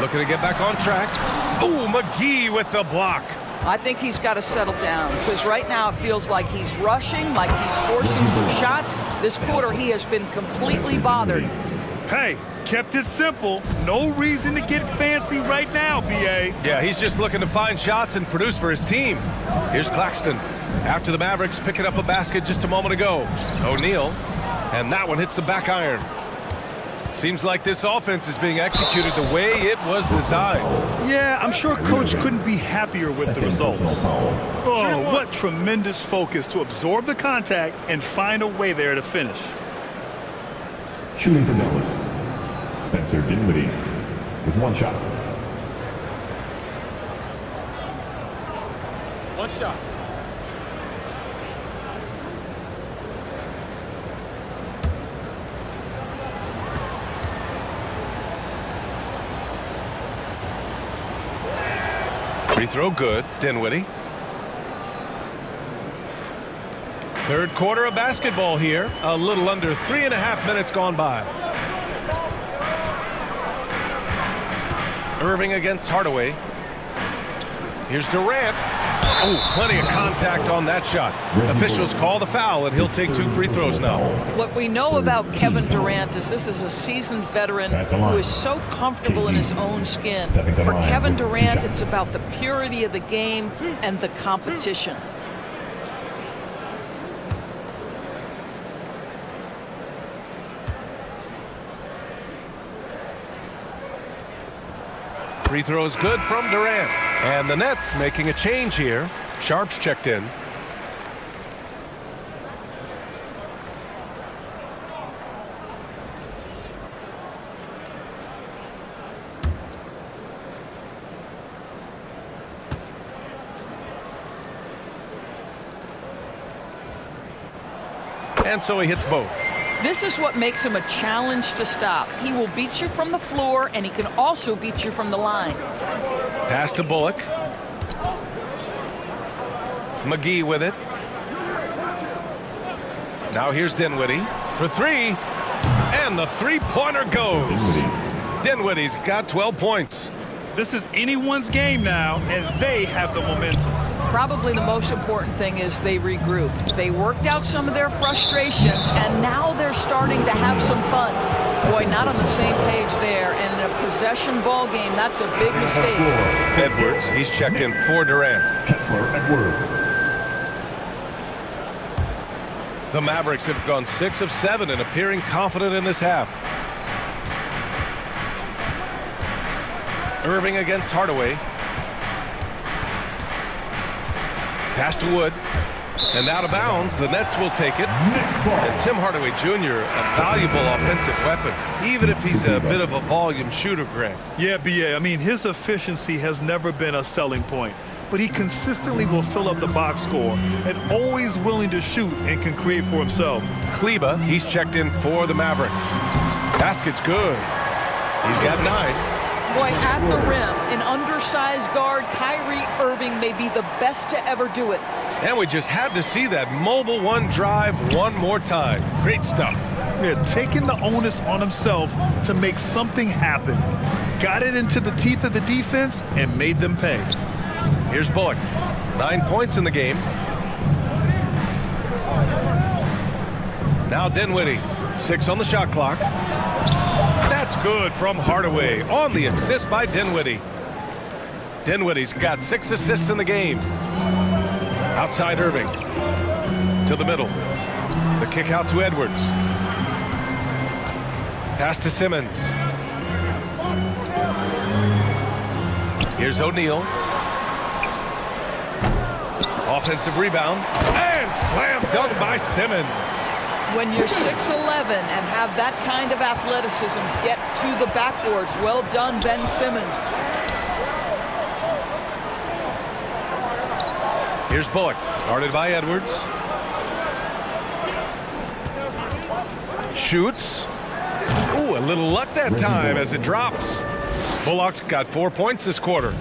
Looking to get back on track. Ooh, McGee with the block. I think he's got to settle down because right now it feels like he's rushing, like he's forcing some shots. This quarter he has been completely bothered. Hey, kept it simple. No reason to get fancy right now, B.A. Yeah, he's just looking to find shots and produce for his team. Here's Claxton. After the Mavericks picking up a basket just a moment ago. O'Neal. And that one hits the back iron. Seems like this offense is being executed the way it was designed. Yeah, I'm sure Coach couldn't be happier with the results. Oh, what tremendous focus to absorb the contact and find a way there to finish. Shooting for Dallas, Spencer Dinwiddie with 1 shot. One shot. Free throw good. Dinwiddie. Third quarter of basketball here. A little under 3.5 minutes gone by. Irving against Hardaway. Here's Durant. Oh, plenty of contact on that shot. Officials call the foul, and he'll take 2 free throws now. What we know about Kevin Durant is this is a seasoned veteran who is so comfortable in his own skin. For Kevin Durant, it's about the purity of the game and the competition. Free throw is good from Durant. And the Nets making a change here. Sharp's checked in. And so he hits both. This is what makes him a challenge to stop. He will beat you from the floor, and he can also beat you from the line. Pass to Bullock. McGee with it. Now here's Dinwiddie for 3. And the three-pointer goes. Dinwiddie's got 12 points. This is anyone's game now, and they have the momentum. Probably the most important thing is they regrouped. They worked out some of their frustrations, and now they're starting to have some fun. Boy, not on the same page there. And in a possession ball game, that's a big mistake. Edwards, he's checked in for Durant. The Mavericks have gone 6 of 7 and appearing confident in this half. Irving against Hardaway. Pass to Wood. And out of bounds, the Nets will take it. And Tim Hardaway Jr., a valuable offensive weapon, even if he's a bit of a volume shooter, Greg. Yeah, B.A. I mean, his efficiency has never been a selling point, but he consistently will fill up the box score and always willing to shoot and can create for himself. Kleba, he's checked in for the Mavericks. Basket's good. He's got 9. Boy, at the rim, an undersized guard, Kyrie Irving may be the best to ever do it. And we just had to see that mobile one drive one more time. Great stuff. Yeah, taking the onus on himself to make something happen. Got it into the teeth of the defense and made them pay. Here's Bullock. 9 points in the game. Now Dinwiddie. 6 on the shot clock. That's good from Hardaway on the assist by Dinwiddie. Dinwiddie's got 6 assists in the game. Outside Irving. To the middle. The kick out to Edwards. Pass to Simmons. Here's O'Neal. Offensive rebound. And slam dunk by Simmons. When you're 6'11" and have that kind of athleticism, get to the backboards. Well done, Ben Simmons. Here's Bullock, guarded by Edwards. Shoots. Ooh, a little luck that time as it drops. Bullock's got 4 points this quarter.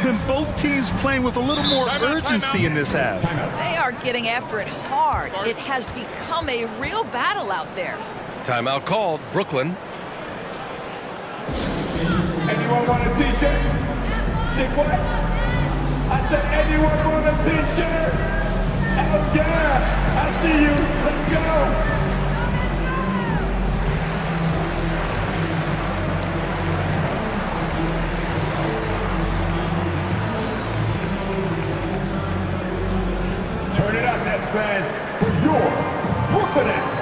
And both teams playing with a little more urgency in this half. They are getting after it hard. It has become a real battle out there. Timeout called, Brooklyn. Anyone want a t-shirt? Say what? I said anyone want a t-shirt? Oh yeah! I see you. Let's go. Turn it up, Nets fans, for your Brooklyn Nets.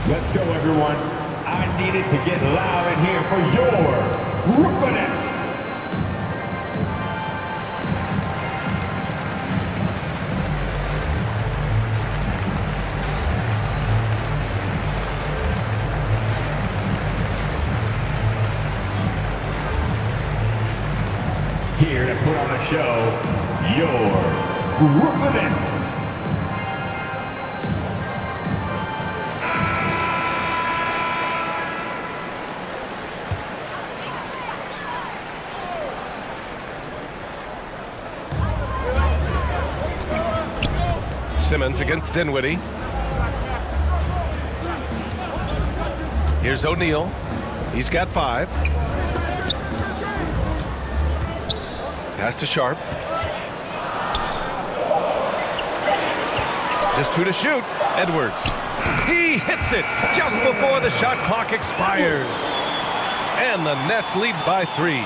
Let's go, everyone. I needed to get loud in here for your Brooklyn Nets. Here to put on a show, your Brooklyn Nets. Simmons against Dinwiddie. Here's O'Neal. He's got 5. Pass to Sharp. Just 2 to shoot. Edwards. He hits it just before the shot clock expires. And the Nets lead by 3.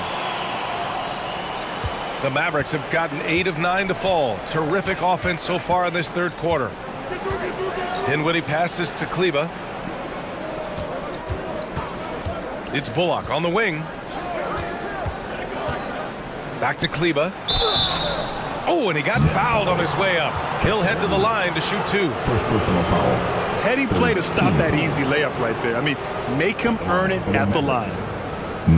The Mavericks have gotten 8 of 9 to fall. Terrific offense so far in this third quarter. Dinwiddie passes to Kleba. It's Bullock on the wing. Back to Kleba. Oh, and he got fouled on his way up. He'll head to the line to shoot 2. First personal foul. Heady play to stop that easy layup right there. I mean, make him earn it at the line.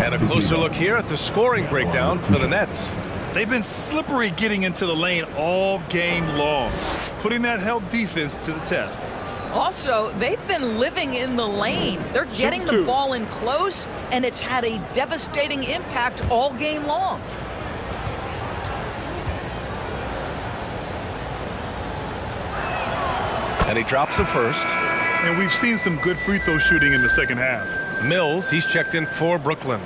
And a closer look here at the scoring breakdown for the Nets. They've been slippery getting into the lane all game long, putting that help defense to the test. Also, they've been living in the lane. They're getting the ball in close, and it's had a devastating impact all game long. And he drops the first. And we've seen some good free throw shooting in the second half. Mills, he's checked in for Brooklyn.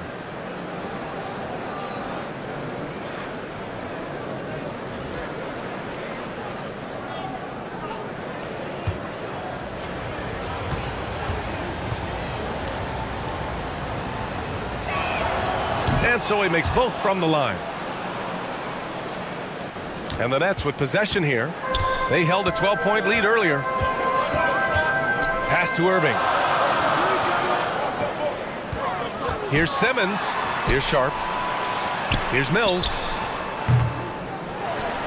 And so he makes both from the line. And the Nets with possession here. They held a 12-point lead earlier. Pass to Irving. Here's Simmons. Here's Sharp. Here's Mills.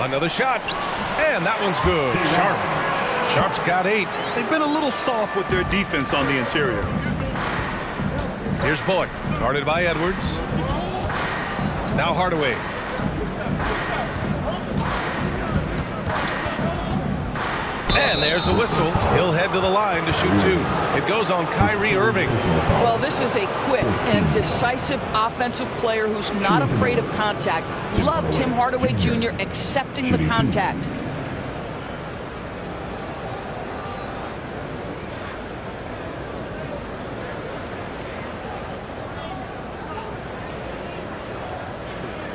Another shot. And that one's good. Sharp. Sharp's got 8. They've been a little soft with their defense on the interior. Here's Bullock. Guarded by Edwards. Now Hardaway. And there's a whistle. He'll head to the line to shoot 2. It goes on Kyrie Irving. Well, this is a quick and decisive offensive player who's not afraid of contact. Love Tim Hardaway Jr. accepting the contact.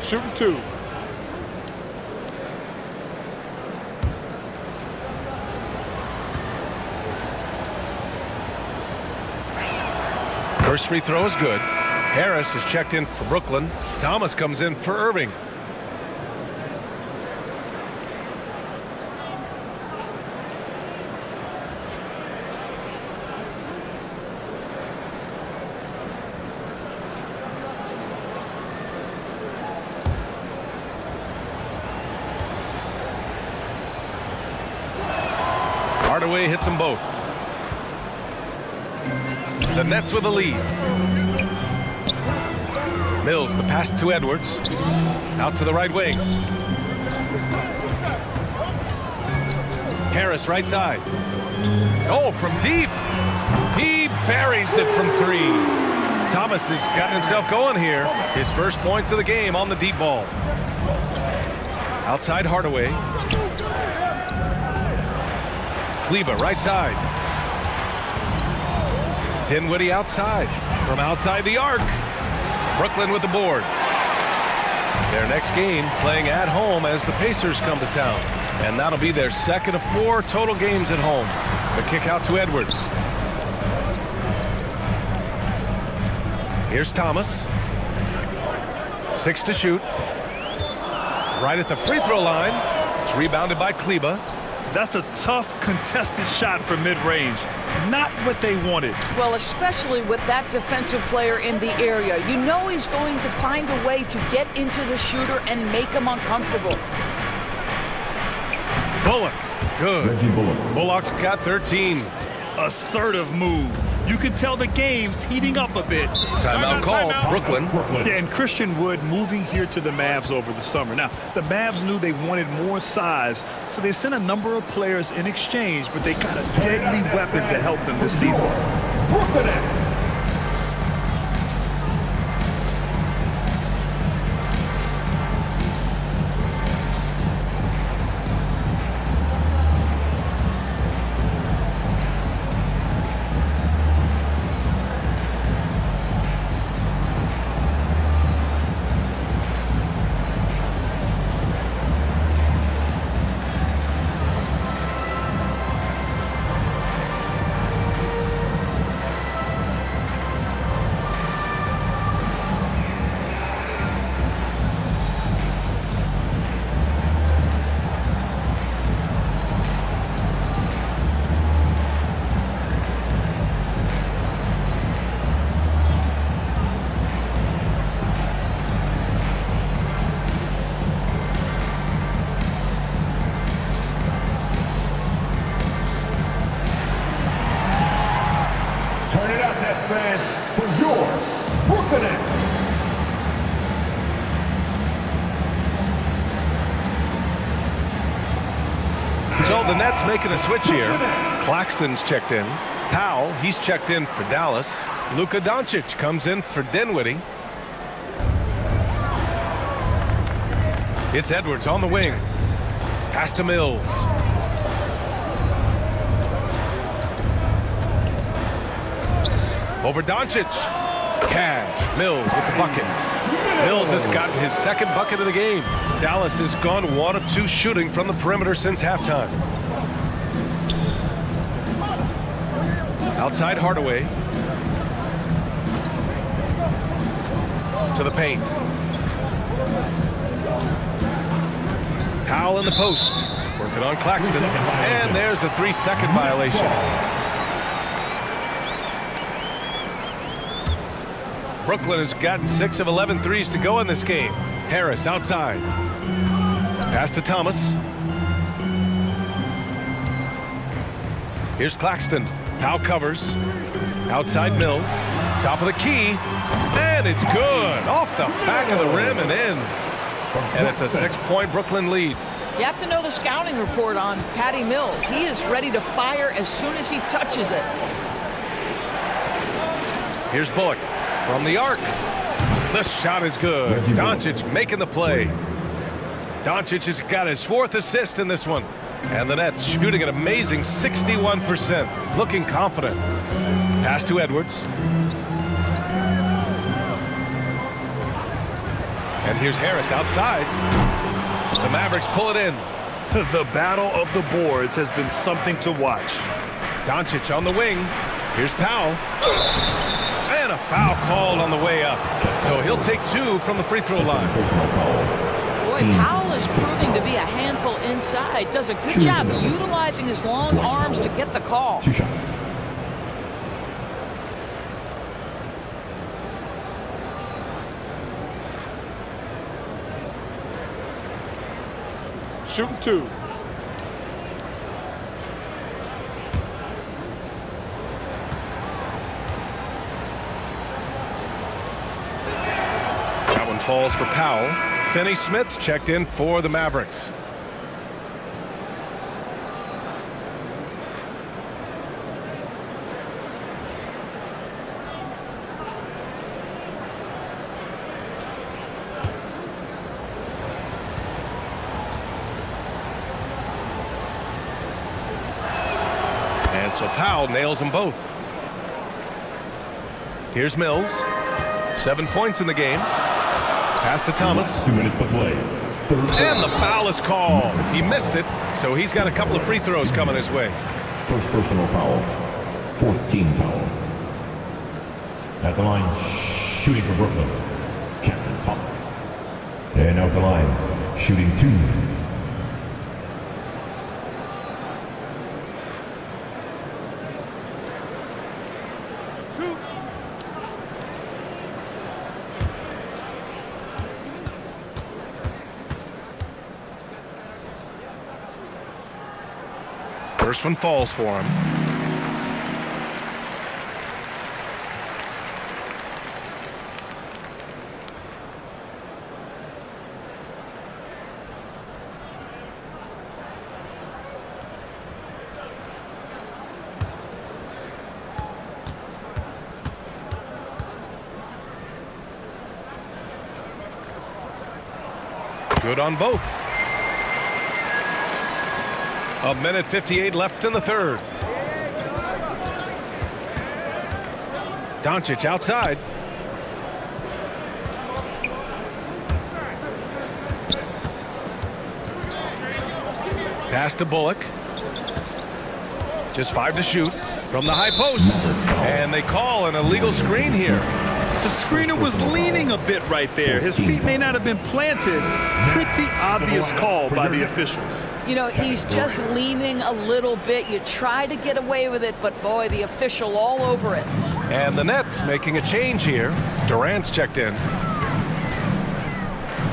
Shooting 2. First free throw is good. Harris is checked in for Brooklyn. Thomas comes in for Irving. Hardaway hits them both. The Nets with a lead. Mills, the pass to Edwards. Out to the right wing. Harris, right side. Oh, from deep. He buries it from 3. Thomas has gotten himself going here. His first points of the game on the deep ball. Outside Hardaway. Kleba, right side. Dinwiddie outside. From outside the arc. Brooklyn with the board. Their next game playing at home as the Pacers come to town. And that'll be their second of 4 total games at home. The kick out to Edwards. Here's Thomas. 6 to shoot. Right at the free throw line. It's rebounded by Kleba. That's a tough, contested shot from mid-range. Not what they wanted. Well, especially with that defensive player in the area. You know he's going to find a way to get into the shooter and make him uncomfortable. Bullock. Good. Reggie Bullock. Bullock's got 13. Assertive move. You can tell the game's heating up a bit. Timeout called, Brooklyn. Yeah, and Christian Wood moving here to the Mavs over the summer. Now, the Mavs knew they wanted more size, so they sent a number of players in exchange, but they got a deadly weapon to help them this season. Brooklyn. Turn it up, Nets fans, for your Brooklyn Nets. So the Nets making a switch here. Claxton's checked in. Powell, he's checked in for Dallas. Luka Doncic comes in for Dinwiddie. It's Edwards on the wing. Pass to Mills. Over Doncic. Cash. Mills with the bucket. Mills has gotten his second bucket of the game. Dallas has gone 1 of 2 shooting from the perimeter since halftime. Outside Hardaway. To the paint. Powell in the post. Working on Claxton. And there's a 3-second violation. Brooklyn has gotten 6 of 11 threes to go in this game. Harris outside. Pass to Thomas. Here's Claxton. Powell covers. Outside Mills. Top of the key. And it's good. Off the back of the rim and in. And it's a 6-point Brooklyn lead. You have to know the scouting report on Patty Mills. He is ready to fire as soon as he touches it. Here's Bullock. From the arc. The shot is good. Doncic making the play. Doncic has got his 4th assist in this one. And the Nets shooting an amazing 61%. Looking confident. Pass to Edwards. And here's Harris outside. The Mavericks pull it in. The battle of the boards has been something to watch. Doncic on the wing. Here's Powell. And a foul called on the way up. So he'll take 2 from the free throw line. Boy, Powell is proving to be a handful inside. Does a good job utilizing his long arms to get the call. 2 shots. Shooting 2. That one falls for Powell. Finney Smith's checked in for the Mavericks. And so Powell nails them both. Here's Mills. 7 points in the game. Pass to Thomas. 2 minutes to play. And the foul is called. He missed it, so he's got a couple of free throws coming his way. First personal foul. 4th team foul. At the line, shooting for Brooklyn, Captain Thomas. And out the line, shooting 2. First one falls for him. Good on both. 1:58 left in the third. Doncic outside. Pass to Bullock. Just 5 to shoot from the high post. And they call an illegal screen here. The screener was leaning a bit right there. His feet may not have been planted. Pretty obvious call by the officials. You know, he's just leaning a little bit. You try to get away with it, but boy, the official all over it. And the Nets making a change here. Durant's checked in.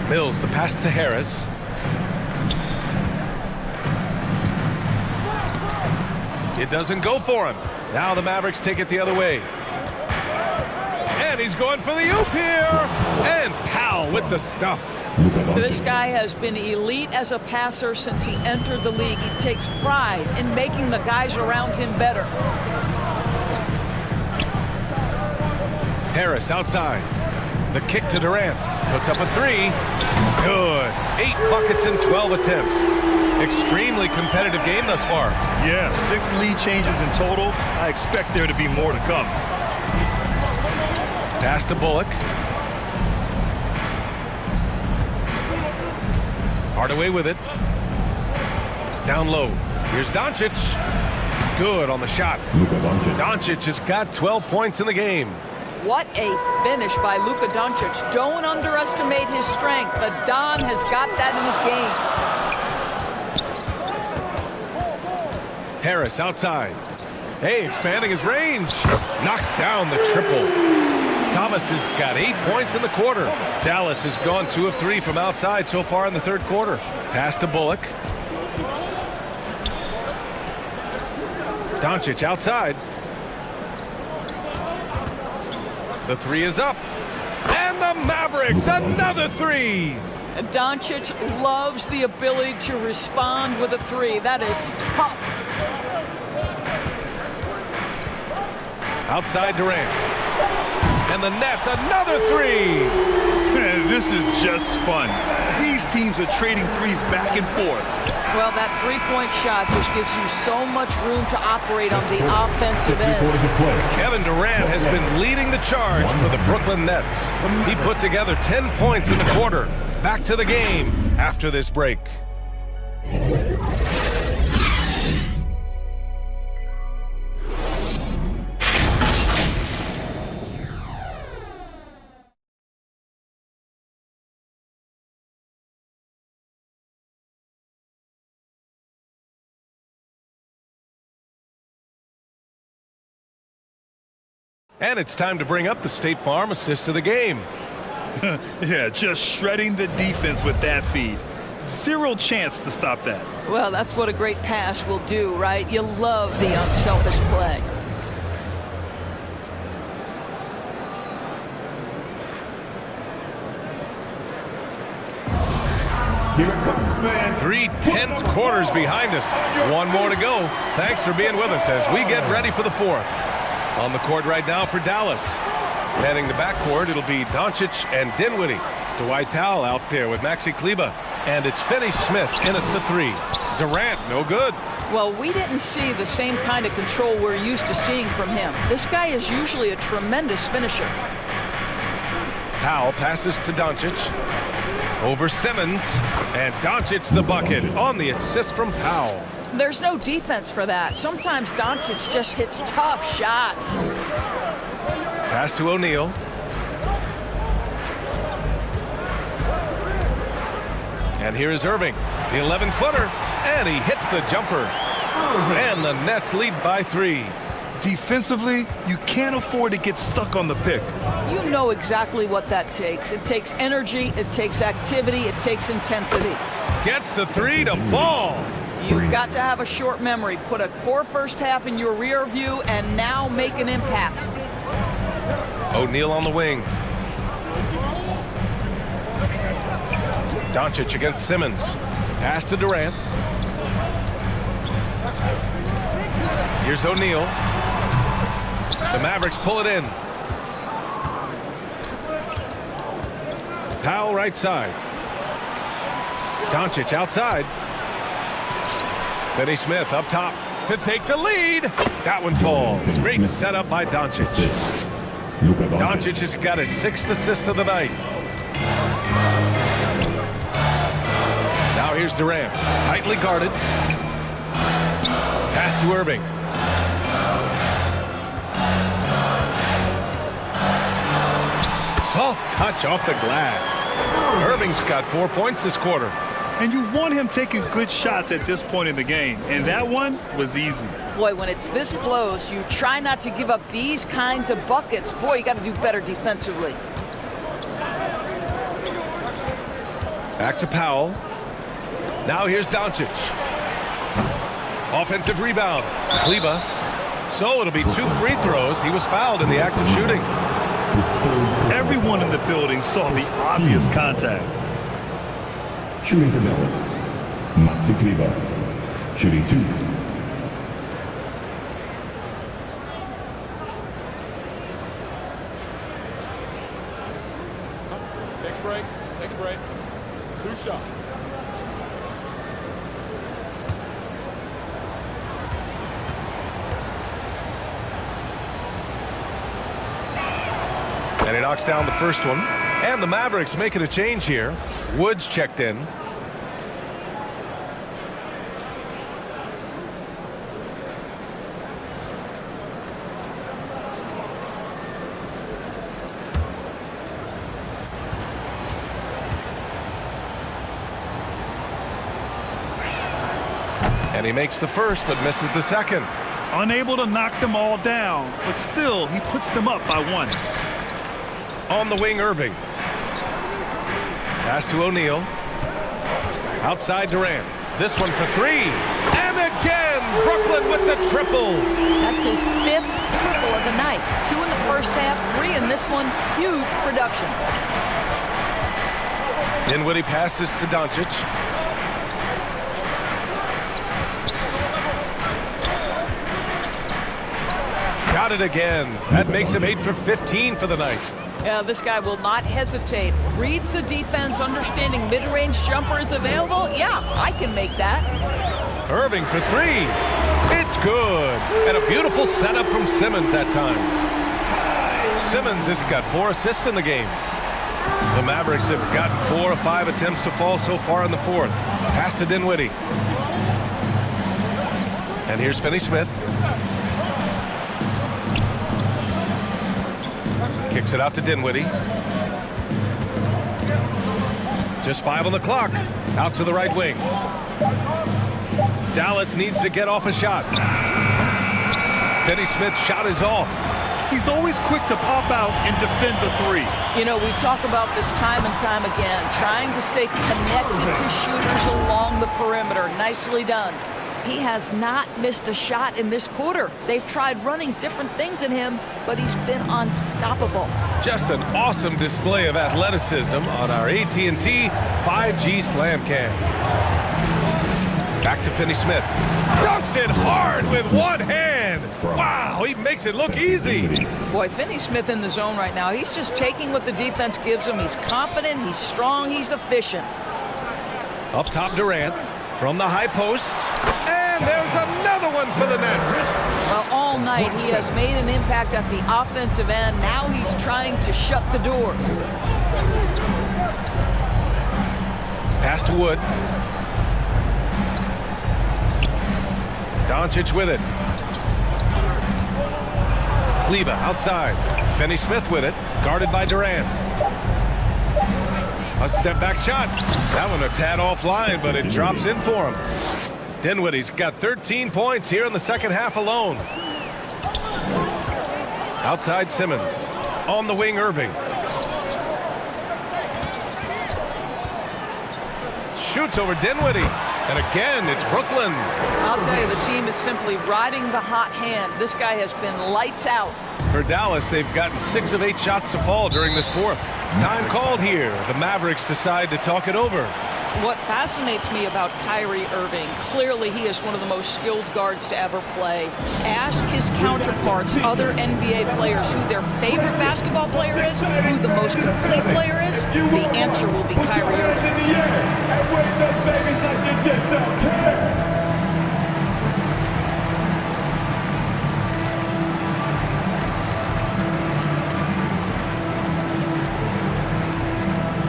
Mills the pass to Harris. It doesn't go for him. Now the Mavericks take it the other way. And he's going for the oop here. And Powell with the stuff. This guy has been elite as a passer since he entered the league. He takes pride in making the guys around him better. Harris outside. The kick to Durant. Puts up a 3. Good. 8 buckets in 12 attempts. Extremely competitive game thus far. Yeah, 6 lead changes in total. I expect there to be more to come. Pass to Bullock. Hardaway with it. Down low. Here's Doncic. Good on the shot. Doncic has got 12 points in the game. What a finish by Luka Doncic. Don't underestimate his strength. The Don has got that in his game. Harris outside. Hey, expanding his range. Knocks down the triple. Thomas has got 8 points in the quarter. Dallas has gone 2 of 3 from outside so far in the third quarter. Pass to Bullock. Doncic outside. The 3 is up. And the Mavericks, another 3. Doncic loves the ability to respond with a 3. That is tough. Outside Durant. And the Nets, another 3. Man, this is just fun. These teams are trading threes back and forth. Well, that three-point shot just gives you so much room to operate on the offensive end. Kevin Durant has been leading the charge for the Brooklyn Nets. He put together 10 points in the quarter. Back to the game after this break. And it's time to bring up the State Farm assist of the game. Yeah, just shredding the defense with that feed. Zero chance to stop that. Well, that's what a great pass will do, right? You love the unselfish play. Here it comes, man. 3 tense quarters behind us. 1 more to go. Thanks for being with us as we get ready for the 4th. On the court right now for Dallas. Heading the backcourt, it'll be Doncic and Dinwiddie. Dwight Powell out there with Maxi Kleber. And it's Finney-Smith in at the 3. Durant, no good. Well, we didn't see the same kind of control we're used to seeing from him. This guy is usually a tremendous finisher. Powell passes to Doncic. Over Simmons. And Doncic the bucket on the assist from Powell. There's no defense for that. Sometimes Doncic just hits tough shots. Pass to O'Neal. And here is Irving, the 11-footer, and he hits the jumper. And the Nets lead by 3. Defensively, you can't afford to get stuck on the pick. You know exactly what that takes. It takes energy, it takes activity, it takes intensity. Gets the 3 to fall. You've got to have a short memory. Put a poor first half in your rear view and now make an impact. O'Neal on the wing. Doncic against Simmons. Pass to Durant. Here's O'Neal. The Mavericks pull it in. Powell right side. Doncic outside. Finney Smith up top to take the lead. That one falls. Great setup by Doncic. Doncic has got his 6th assist of the night. Now here's Durant, tightly guarded. Pass to Irving. Soft touch off the glass. Irving's got 4 points this quarter. And you want him taking good shots at this point in the game. And that one was easy. Boy, when it's this close, you try not to give up these kinds of buckets. Boy, you got to do better defensively. Back to Powell. Now here's Doncic. Offensive rebound. Kleba. So it'll be 2 free throws. He was fouled in the act of shooting. Everyone in the building saw the obvious contact. Shooting for Dallas, Maxi Kleba. Shooting 2. Take a break. Take a break. 2 shots. And he knocks down the first one. And the Mavericks making a change here. Woods checked in. And he makes the first, but misses the second. Unable to knock them all down, but still, he puts them up by 1. On the wing, Irving. Pass to O'Neal. Outside Durant. This one for 3. And again, Brooklyn with the triple. That's his 5th triple of the night. 2 in the first half, 3 in this one. Huge production. Dinwiddie passes to Doncic. Got it again. That makes him 8 for 15 for the night. Yeah, this guy will not hesitate. Reads the defense, understanding mid-range jumper is available. Yeah, I can make that. Irving for 3. It's good. And a beautiful setup from Simmons that time. Simmons has got 4 assists in the game. The Mavericks have gotten 4 or 5 attempts to fall so far in the 4th. Pass to Dinwiddie. And here's Finney Smith. Kicks it out to Dinwiddie. Just 5 on the clock. Out to the right wing. Dallas needs to get off a shot. Finney Smith's shot is off. He's always quick to pop out and defend the 3. You know, we talk about this time and time again, trying to stay connected to shooters along the perimeter. Nicely done. He has not missed a shot in this quarter. They've tried running different things at him, but he's been unstoppable. Just an awesome display of athleticism on our AT&T 5G Slam Cam. Back to Finney Smith. Dunks it hard with 1 hand. Wow, he makes it look easy. Boy, Finney Smith in the zone right now. He's just taking what the defense gives him. He's confident, he's strong, he's efficient. Up top, Durant from the high post. And there's another one for the Nets. Well, all night he has made an impact at the offensive end. Now he's trying to shut the door. Pass to Wood. Doncic with it. Kleba outside. Finney Smith with it. Guarded by Durant. A step back shot. That one a tad offline, but it drops in for him. Dinwiddie's got 13 points here in the second half alone. Outside Simmons. On the wing, Irving. Shoots over Dinwiddie. And again, it's Brooklyn. I'll tell you, the team is simply riding the hot hand. This guy has been lights out. For Dallas, they've gotten 6 of 8 shots to fall during this 4th. Time called here. The Mavericks decide to talk it over. What fascinates me about Kyrie Irving, clearly he is one of the most skilled guards to ever play. Ask his counterparts, other NBA players, who their favorite basketball player is, who the most complete player is, the answer will be Kyrie Irving.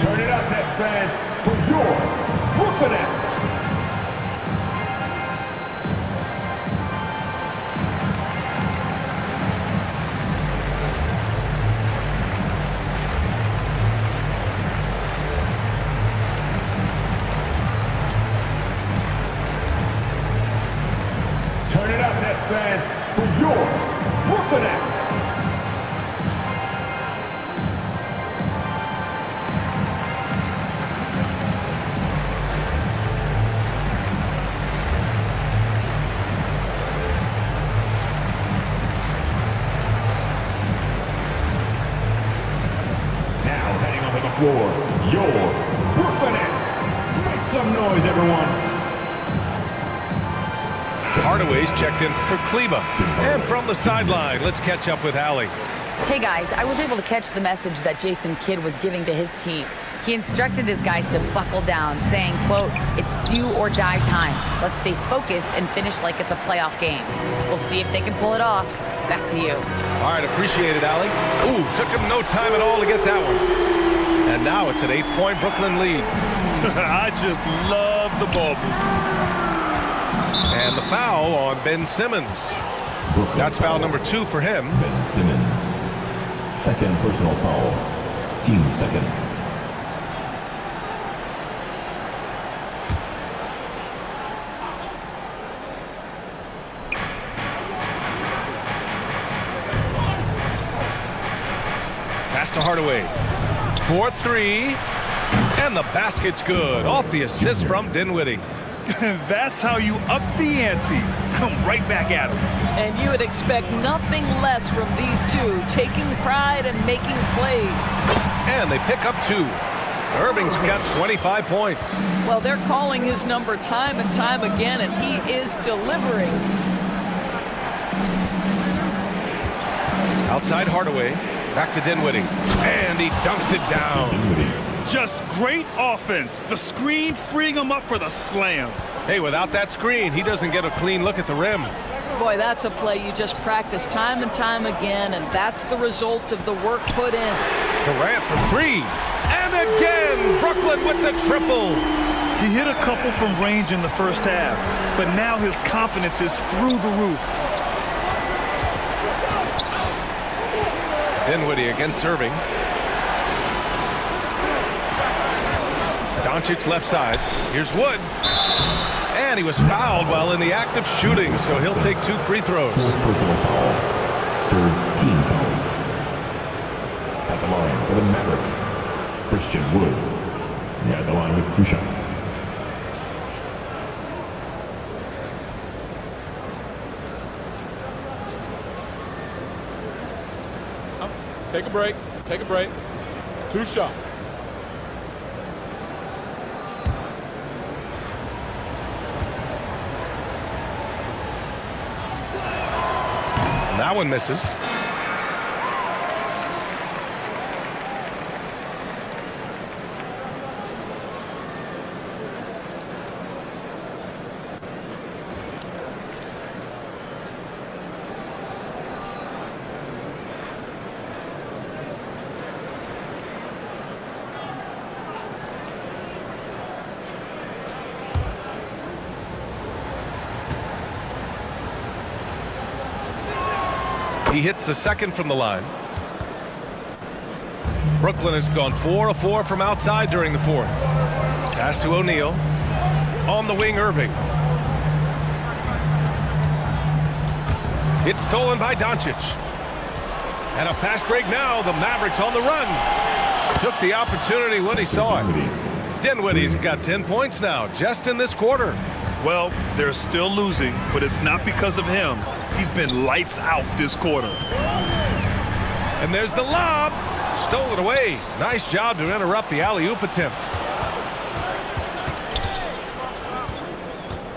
Turn it up, Nets fans, for your Brooklyn Nets. Turn it up, Nets fans, for your Brooklyn Nets. For your Brooklyn Nets. Make some noise, everyone. Hardaway's checked in for Kleba. And from the sideline, let's catch up with Allie. Hey guys, I was able to catch the message that Jason Kidd was giving to his team. He instructed his guys to buckle down, saying, quote, "It's do or die time. Let's stay focused and finish like it's a playoff game. We'll see if they can pull it off." Back to you. All right, appreciate it, Allie. Ooh, took him no time at all to get that one. And now it's an 8-point Brooklyn lead. I just love the ball. And the foul on Ben Simmons. Brooklyn That's foul number 2 for him. Ben Simmons. Second personal foul. Team second. Pass to Hardaway. 4-3. And the basket's good. Off the assist from Dinwiddie. That's how you up the ante. Come right back at him. And you would expect nothing less from these two, taking pride and making plays. And they pick up 2. Irving's got 25 points. Well, they're calling his number time and time again, and he is delivering. Outside Hardaway. Back to Dinwiddie. And he dunks it down. Just great offense. The screen freeing him up for the slam. Hey, without that screen, he doesn't get a clean look at the rim. Boy, that's a play you just practice time and time again, and that's the result of the work put in. Durant for 3. And again, Brooklyn with the triple. He hit a couple from range in the first half, but now his confidence is through the roof. Dinwiddie against Irving. Doncic left side. Here's Wood. And he was fouled while in the act of shooting, so he'll take 2 free throws. Personal foul. Third team foul. At the line for the Mavericks, Christian Wood. At the line with 2 shots. Take a break. Take a break. 2 shots. That one misses. He hits the second from the line. Brooklyn has gone 4 of 4 from outside during the 4th. Pass to O'Neal. On the wing, Irving. It's stolen by Doncic. And a fast break now. The Mavericks on the run. Took the opportunity when he saw it. Dinwiddie's got 10 points now, just in this quarter. Well, they're still losing, but it's not because of him. He's been lights out this quarter. And there's the lob. Stole it away. Nice job to interrupt the alley-oop attempt.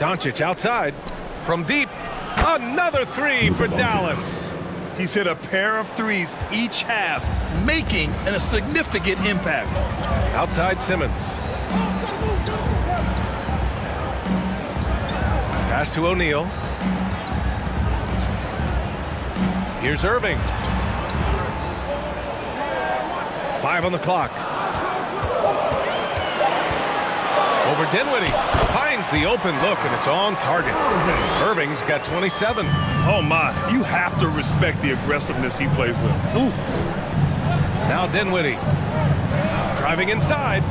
Doncic outside. From deep. Another three for Dallas. He's hit a pair of threes each half, making a significant impact. Outside Simmons. Pass to O'Neal. Here's Irving. 5 on the clock. Over Dinwiddie. Finds the open look, and it's on target. Irving's got 27. Oh, my. You have to respect the aggressiveness he plays with. Ooh. Now Dinwiddie. Driving inside.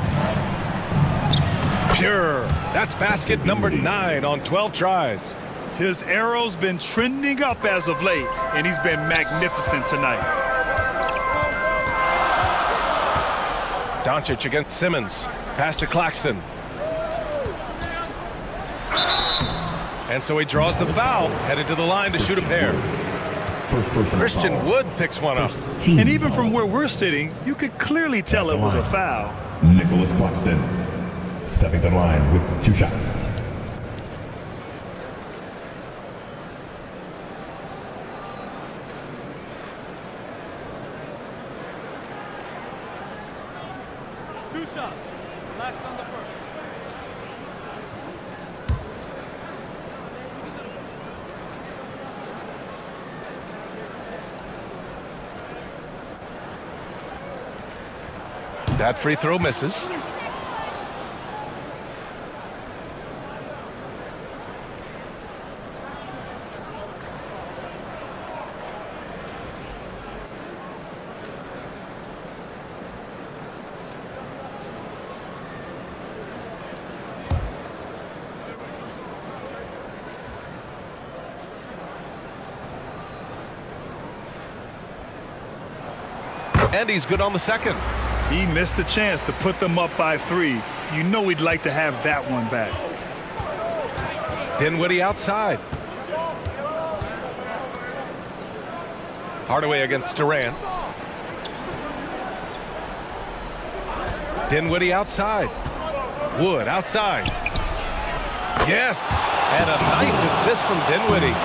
Pure. That's basket number 9 on 12 tries. His arrow's been trending up as of late, and he's been magnificent tonight. Doncic against Simmons. Pass to Claxton. And so he draws the foul, headed to the line to shoot a pair. Christian Wood picks one up. And even from where we're sitting, you could clearly tell it was a foul. Nicholas Claxton stepping to the line with 2 shots. That free throw misses. And he's good on the second. He missed the chance to put them up by 3. You know he'd like to have that one back. Dinwiddie outside. Hardaway against Durant. Dinwiddie outside. Wood outside. Yes, and a nice assist from Dinwiddie.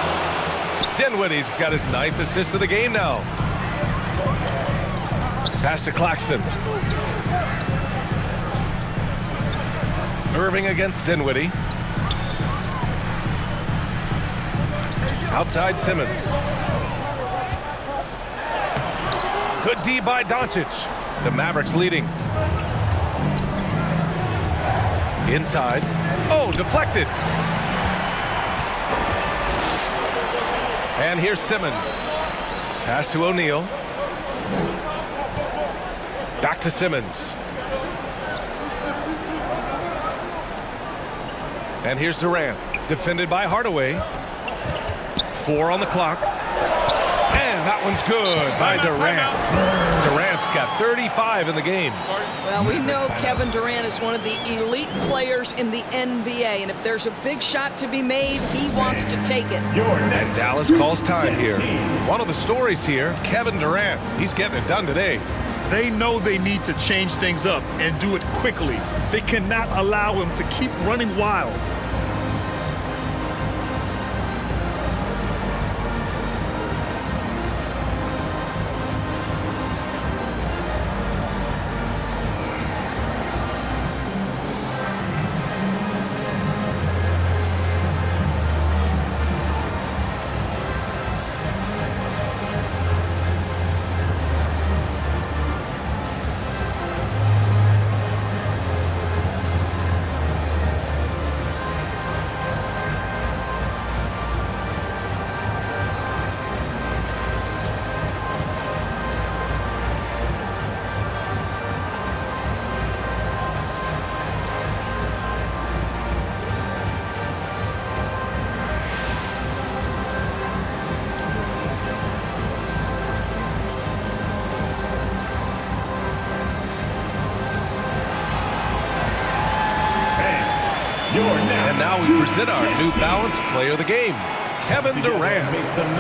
Dinwiddie's got his 9th assist of the game now. Pass to Claxton. Irving against Dinwiddie. Outside Simmons. Good D by Doncic. The Mavericks leading. Inside. Oh, deflected. And here's Simmons. Pass to O'Neal. Back to Simmons. And here's Durant. Defended by Hardaway. 4 on the clock. And that one's good by Durant. Durant's got 35 in the game. Well, we know Kevin Durant is one of the elite players in the NBA, and if there's a big shot to be made, he wants to take it. And Dallas calls time here. One of the stories here, Kevin Durant. He's getting it done today. They know they need to change things up and do it quickly. They cannot allow him to keep running wild. And now we present our new balanced player of the game, Kevin Durant.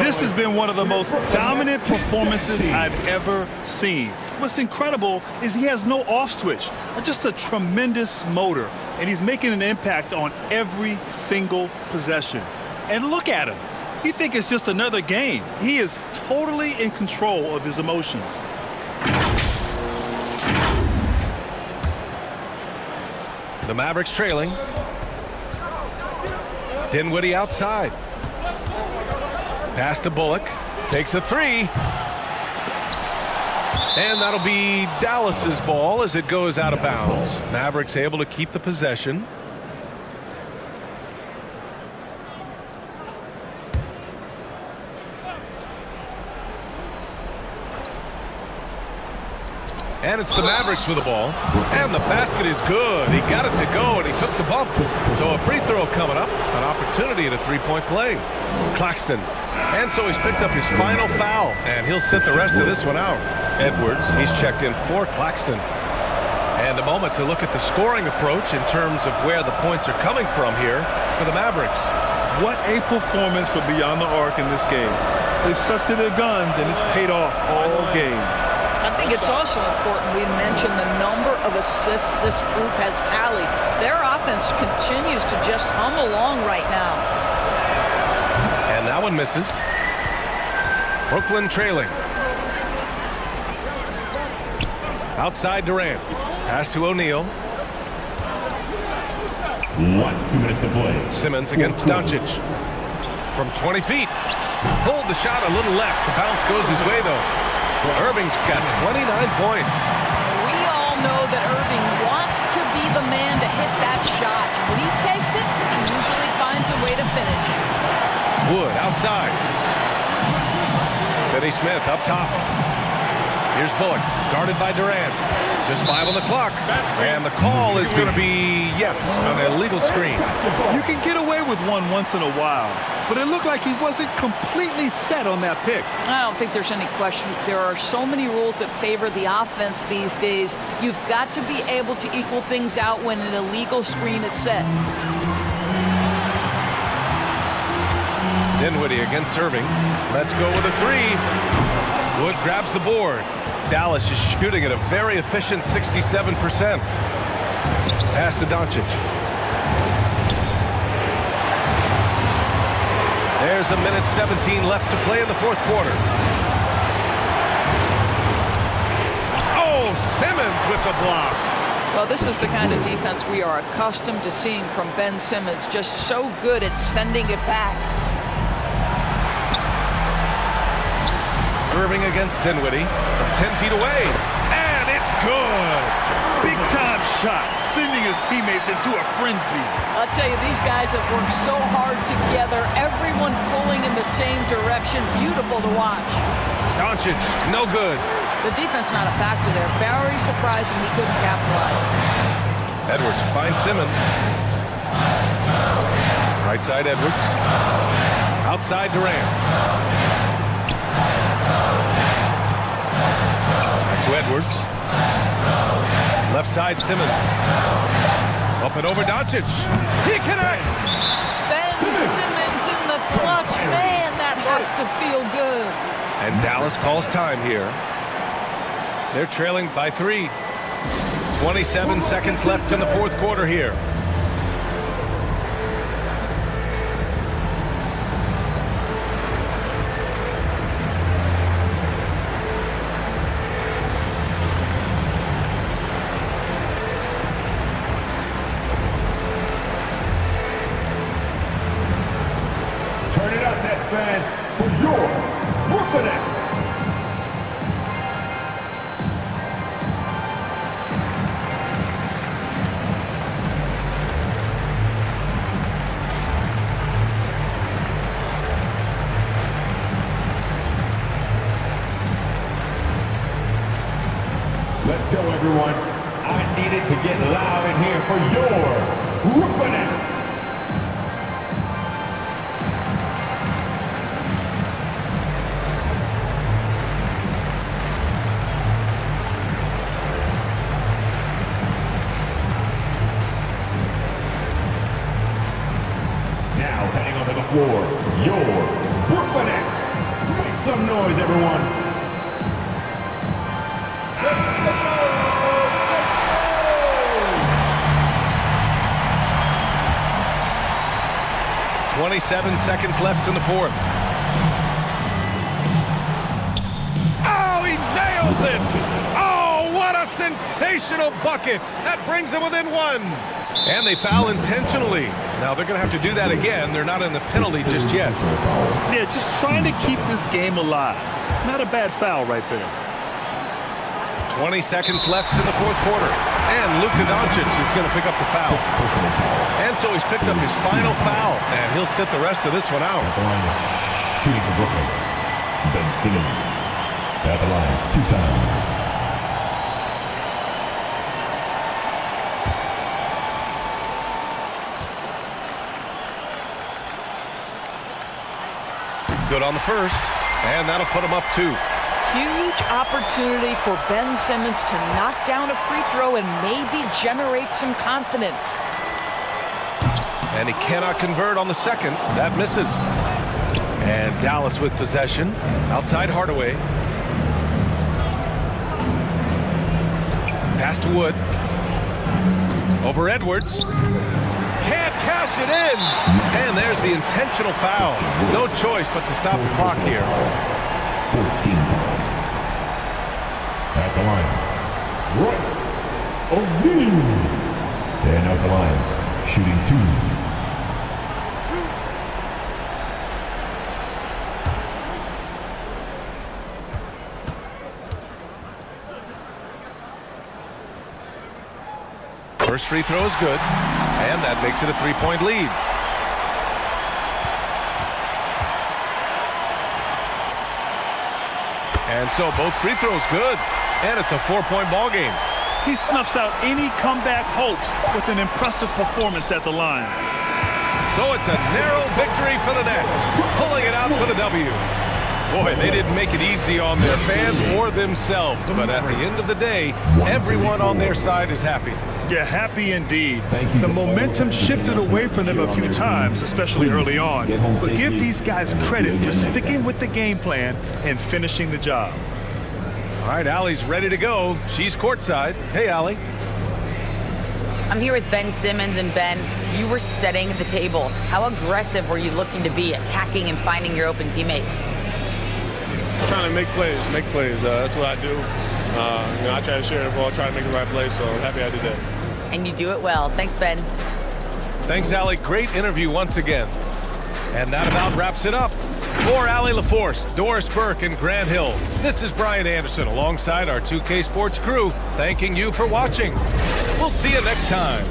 This has been one of the most dominant performances I've ever seen. what's incredible is he has no off switch, just a tremendous motor, and he's making an impact on every single possession. And look at him. You think it's just another game. He is totally in control of his emotions. The Mavericks trailing. Dinwiddie outside. Pass to Bullock. Takes a three. And that'll be Dallas's ball as it goes out of bounds. Mavericks able to keep the possession. And it's the Mavericks with the ball. And the basket is good. He got it to go, and he took the bump. So a free throw coming up. An opportunity at a three-point play. Claxton. And so he's picked up his final foul, and he'll sit the rest of this one out. Edwards, he's checked in for Claxton. And a moment to look at the scoring approach in terms of where the points are coming from here for the Mavericks. What a performance for Beyond the Arc in this game. They stuck to their guns, and it's paid off all game. I think it's also important we mention the number of assists this group has tallied. Their offense continues to just hum along right now. And that one misses. Brooklyn trailing. Outside Durant. Pass to O'Neal. 2 minutes to play. Simmons against Doncic. From 20 feet. Pulled the shot a little left. The bounce goes his way, though. Irving's got 29 points. We all know that Irving wants to be the man to hit that shot. When he takes it, he usually finds a way to finish. Wood outside. Finney Smith up top. Here's Bullock, guarded by Durant. Just 5 on the clock. And the call is going to be, yes, an illegal screen. You can get away with one once in a while, but it looked like he wasn't completely set on that pick. I don't think there's any question. There are so many rules that favor the offense these days. You've got to be able to equal things out when an illegal screen is set. Dinwiddie against Irving. Let's go with a three. Wood grabs the board. Dallas is shooting at a very efficient 67%. Pass to Doncic. There's a minute 17 left to play in the fourth quarter. Oh, Simmons with the block. Well, this is the kind of defense we are accustomed to seeing from Ben Simmons. Just so good at sending it back. Irving against Dinwiddie from 10 feet away. And it's good. Big time shot, sending his teammates into a frenzy. I'll tell you, these guys have worked so hard together. Everyone pulling in the same direction. Beautiful to watch. Doncic, no good. The defense not a factor there. Very surprising he couldn't capitalize. Edwards finds Simmons. Right side Edwards. Outside Durant. Back to Edwards. Left side Simmons. Up and over Doncic. He connects. Ben Simmons in the clutch. Man, that has to feel good. And Dallas calls time here. They're trailing by 3. 27 seconds left in the fourth quarter here. Turn it up, Nets fans, for your Brooklyn Nets. Let's go, everyone. I need it to get loud in here for your Brooklyn Nets. Now heading onto the floor, your Brooklyn Nets. Make some noise, everyone. 37 seconds left in the fourth. Oh, he nails it! Oh, what a sensational bucket! That brings him within one. And they foul intentionally. Now they're going to have to do that again. They're not in the penalty just yet. Yeah, just trying to keep this game alive. Not a bad foul right there. 20 seconds left in the fourth quarter. And Luka Doncic is going to pick up the foul. And so he's picked up his final foul. And he'll sit the rest of this one out. At the line, shooting for Brooklyn. Ben Simmons. At the line, 2 times. Good on the first, and that'll put him up 2. Huge opportunity for Ben Simmons to knock down a free throw and maybe generate some confidence. And he cannot convert on the second. That misses. And Dallas with possession. Outside Hardaway. Pass to Wood. Over Edwards. Can't cash it in. And there's the intentional foul. No choice but to stop the clock here. 14 foul. At the line, Royce O'Neal. And out the line, shooting 2. First free throw is good, and that makes it a 3-point lead. And so both free throws good, and it's a 4-point ball game. He snuffs out any comeback hopes with an impressive performance at the line. So it's a narrow victory for the Nets, pulling it out for the W. Boy, they didn't make it easy on their fans or themselves, but at the end of the day, everyone on their side is happy. Yeah, happy indeed. The momentum shifted away from them a few times, especially early on. But give these guys credit for sticking with the game plan and finishing the job. All right, Allie's ready to go. She's courtside. Hey, Allie. I'm here with Ben Simmons, and Ben, you were setting the table. How aggressive were you looking to be, attacking and finding your open teammates? Trying to make plays. That's what I do. I try to share the ball, try to make the right play, so I'm happy I did that. And you do it well. Thanks, Ben. Thanks, Allie. Great interview once again. And that about wraps it up. For Allie LaForce, Doris Burke, and Grant Hill, this is Brian Anderson alongside our 2K Sports crew, thanking you for watching. We'll see you next time.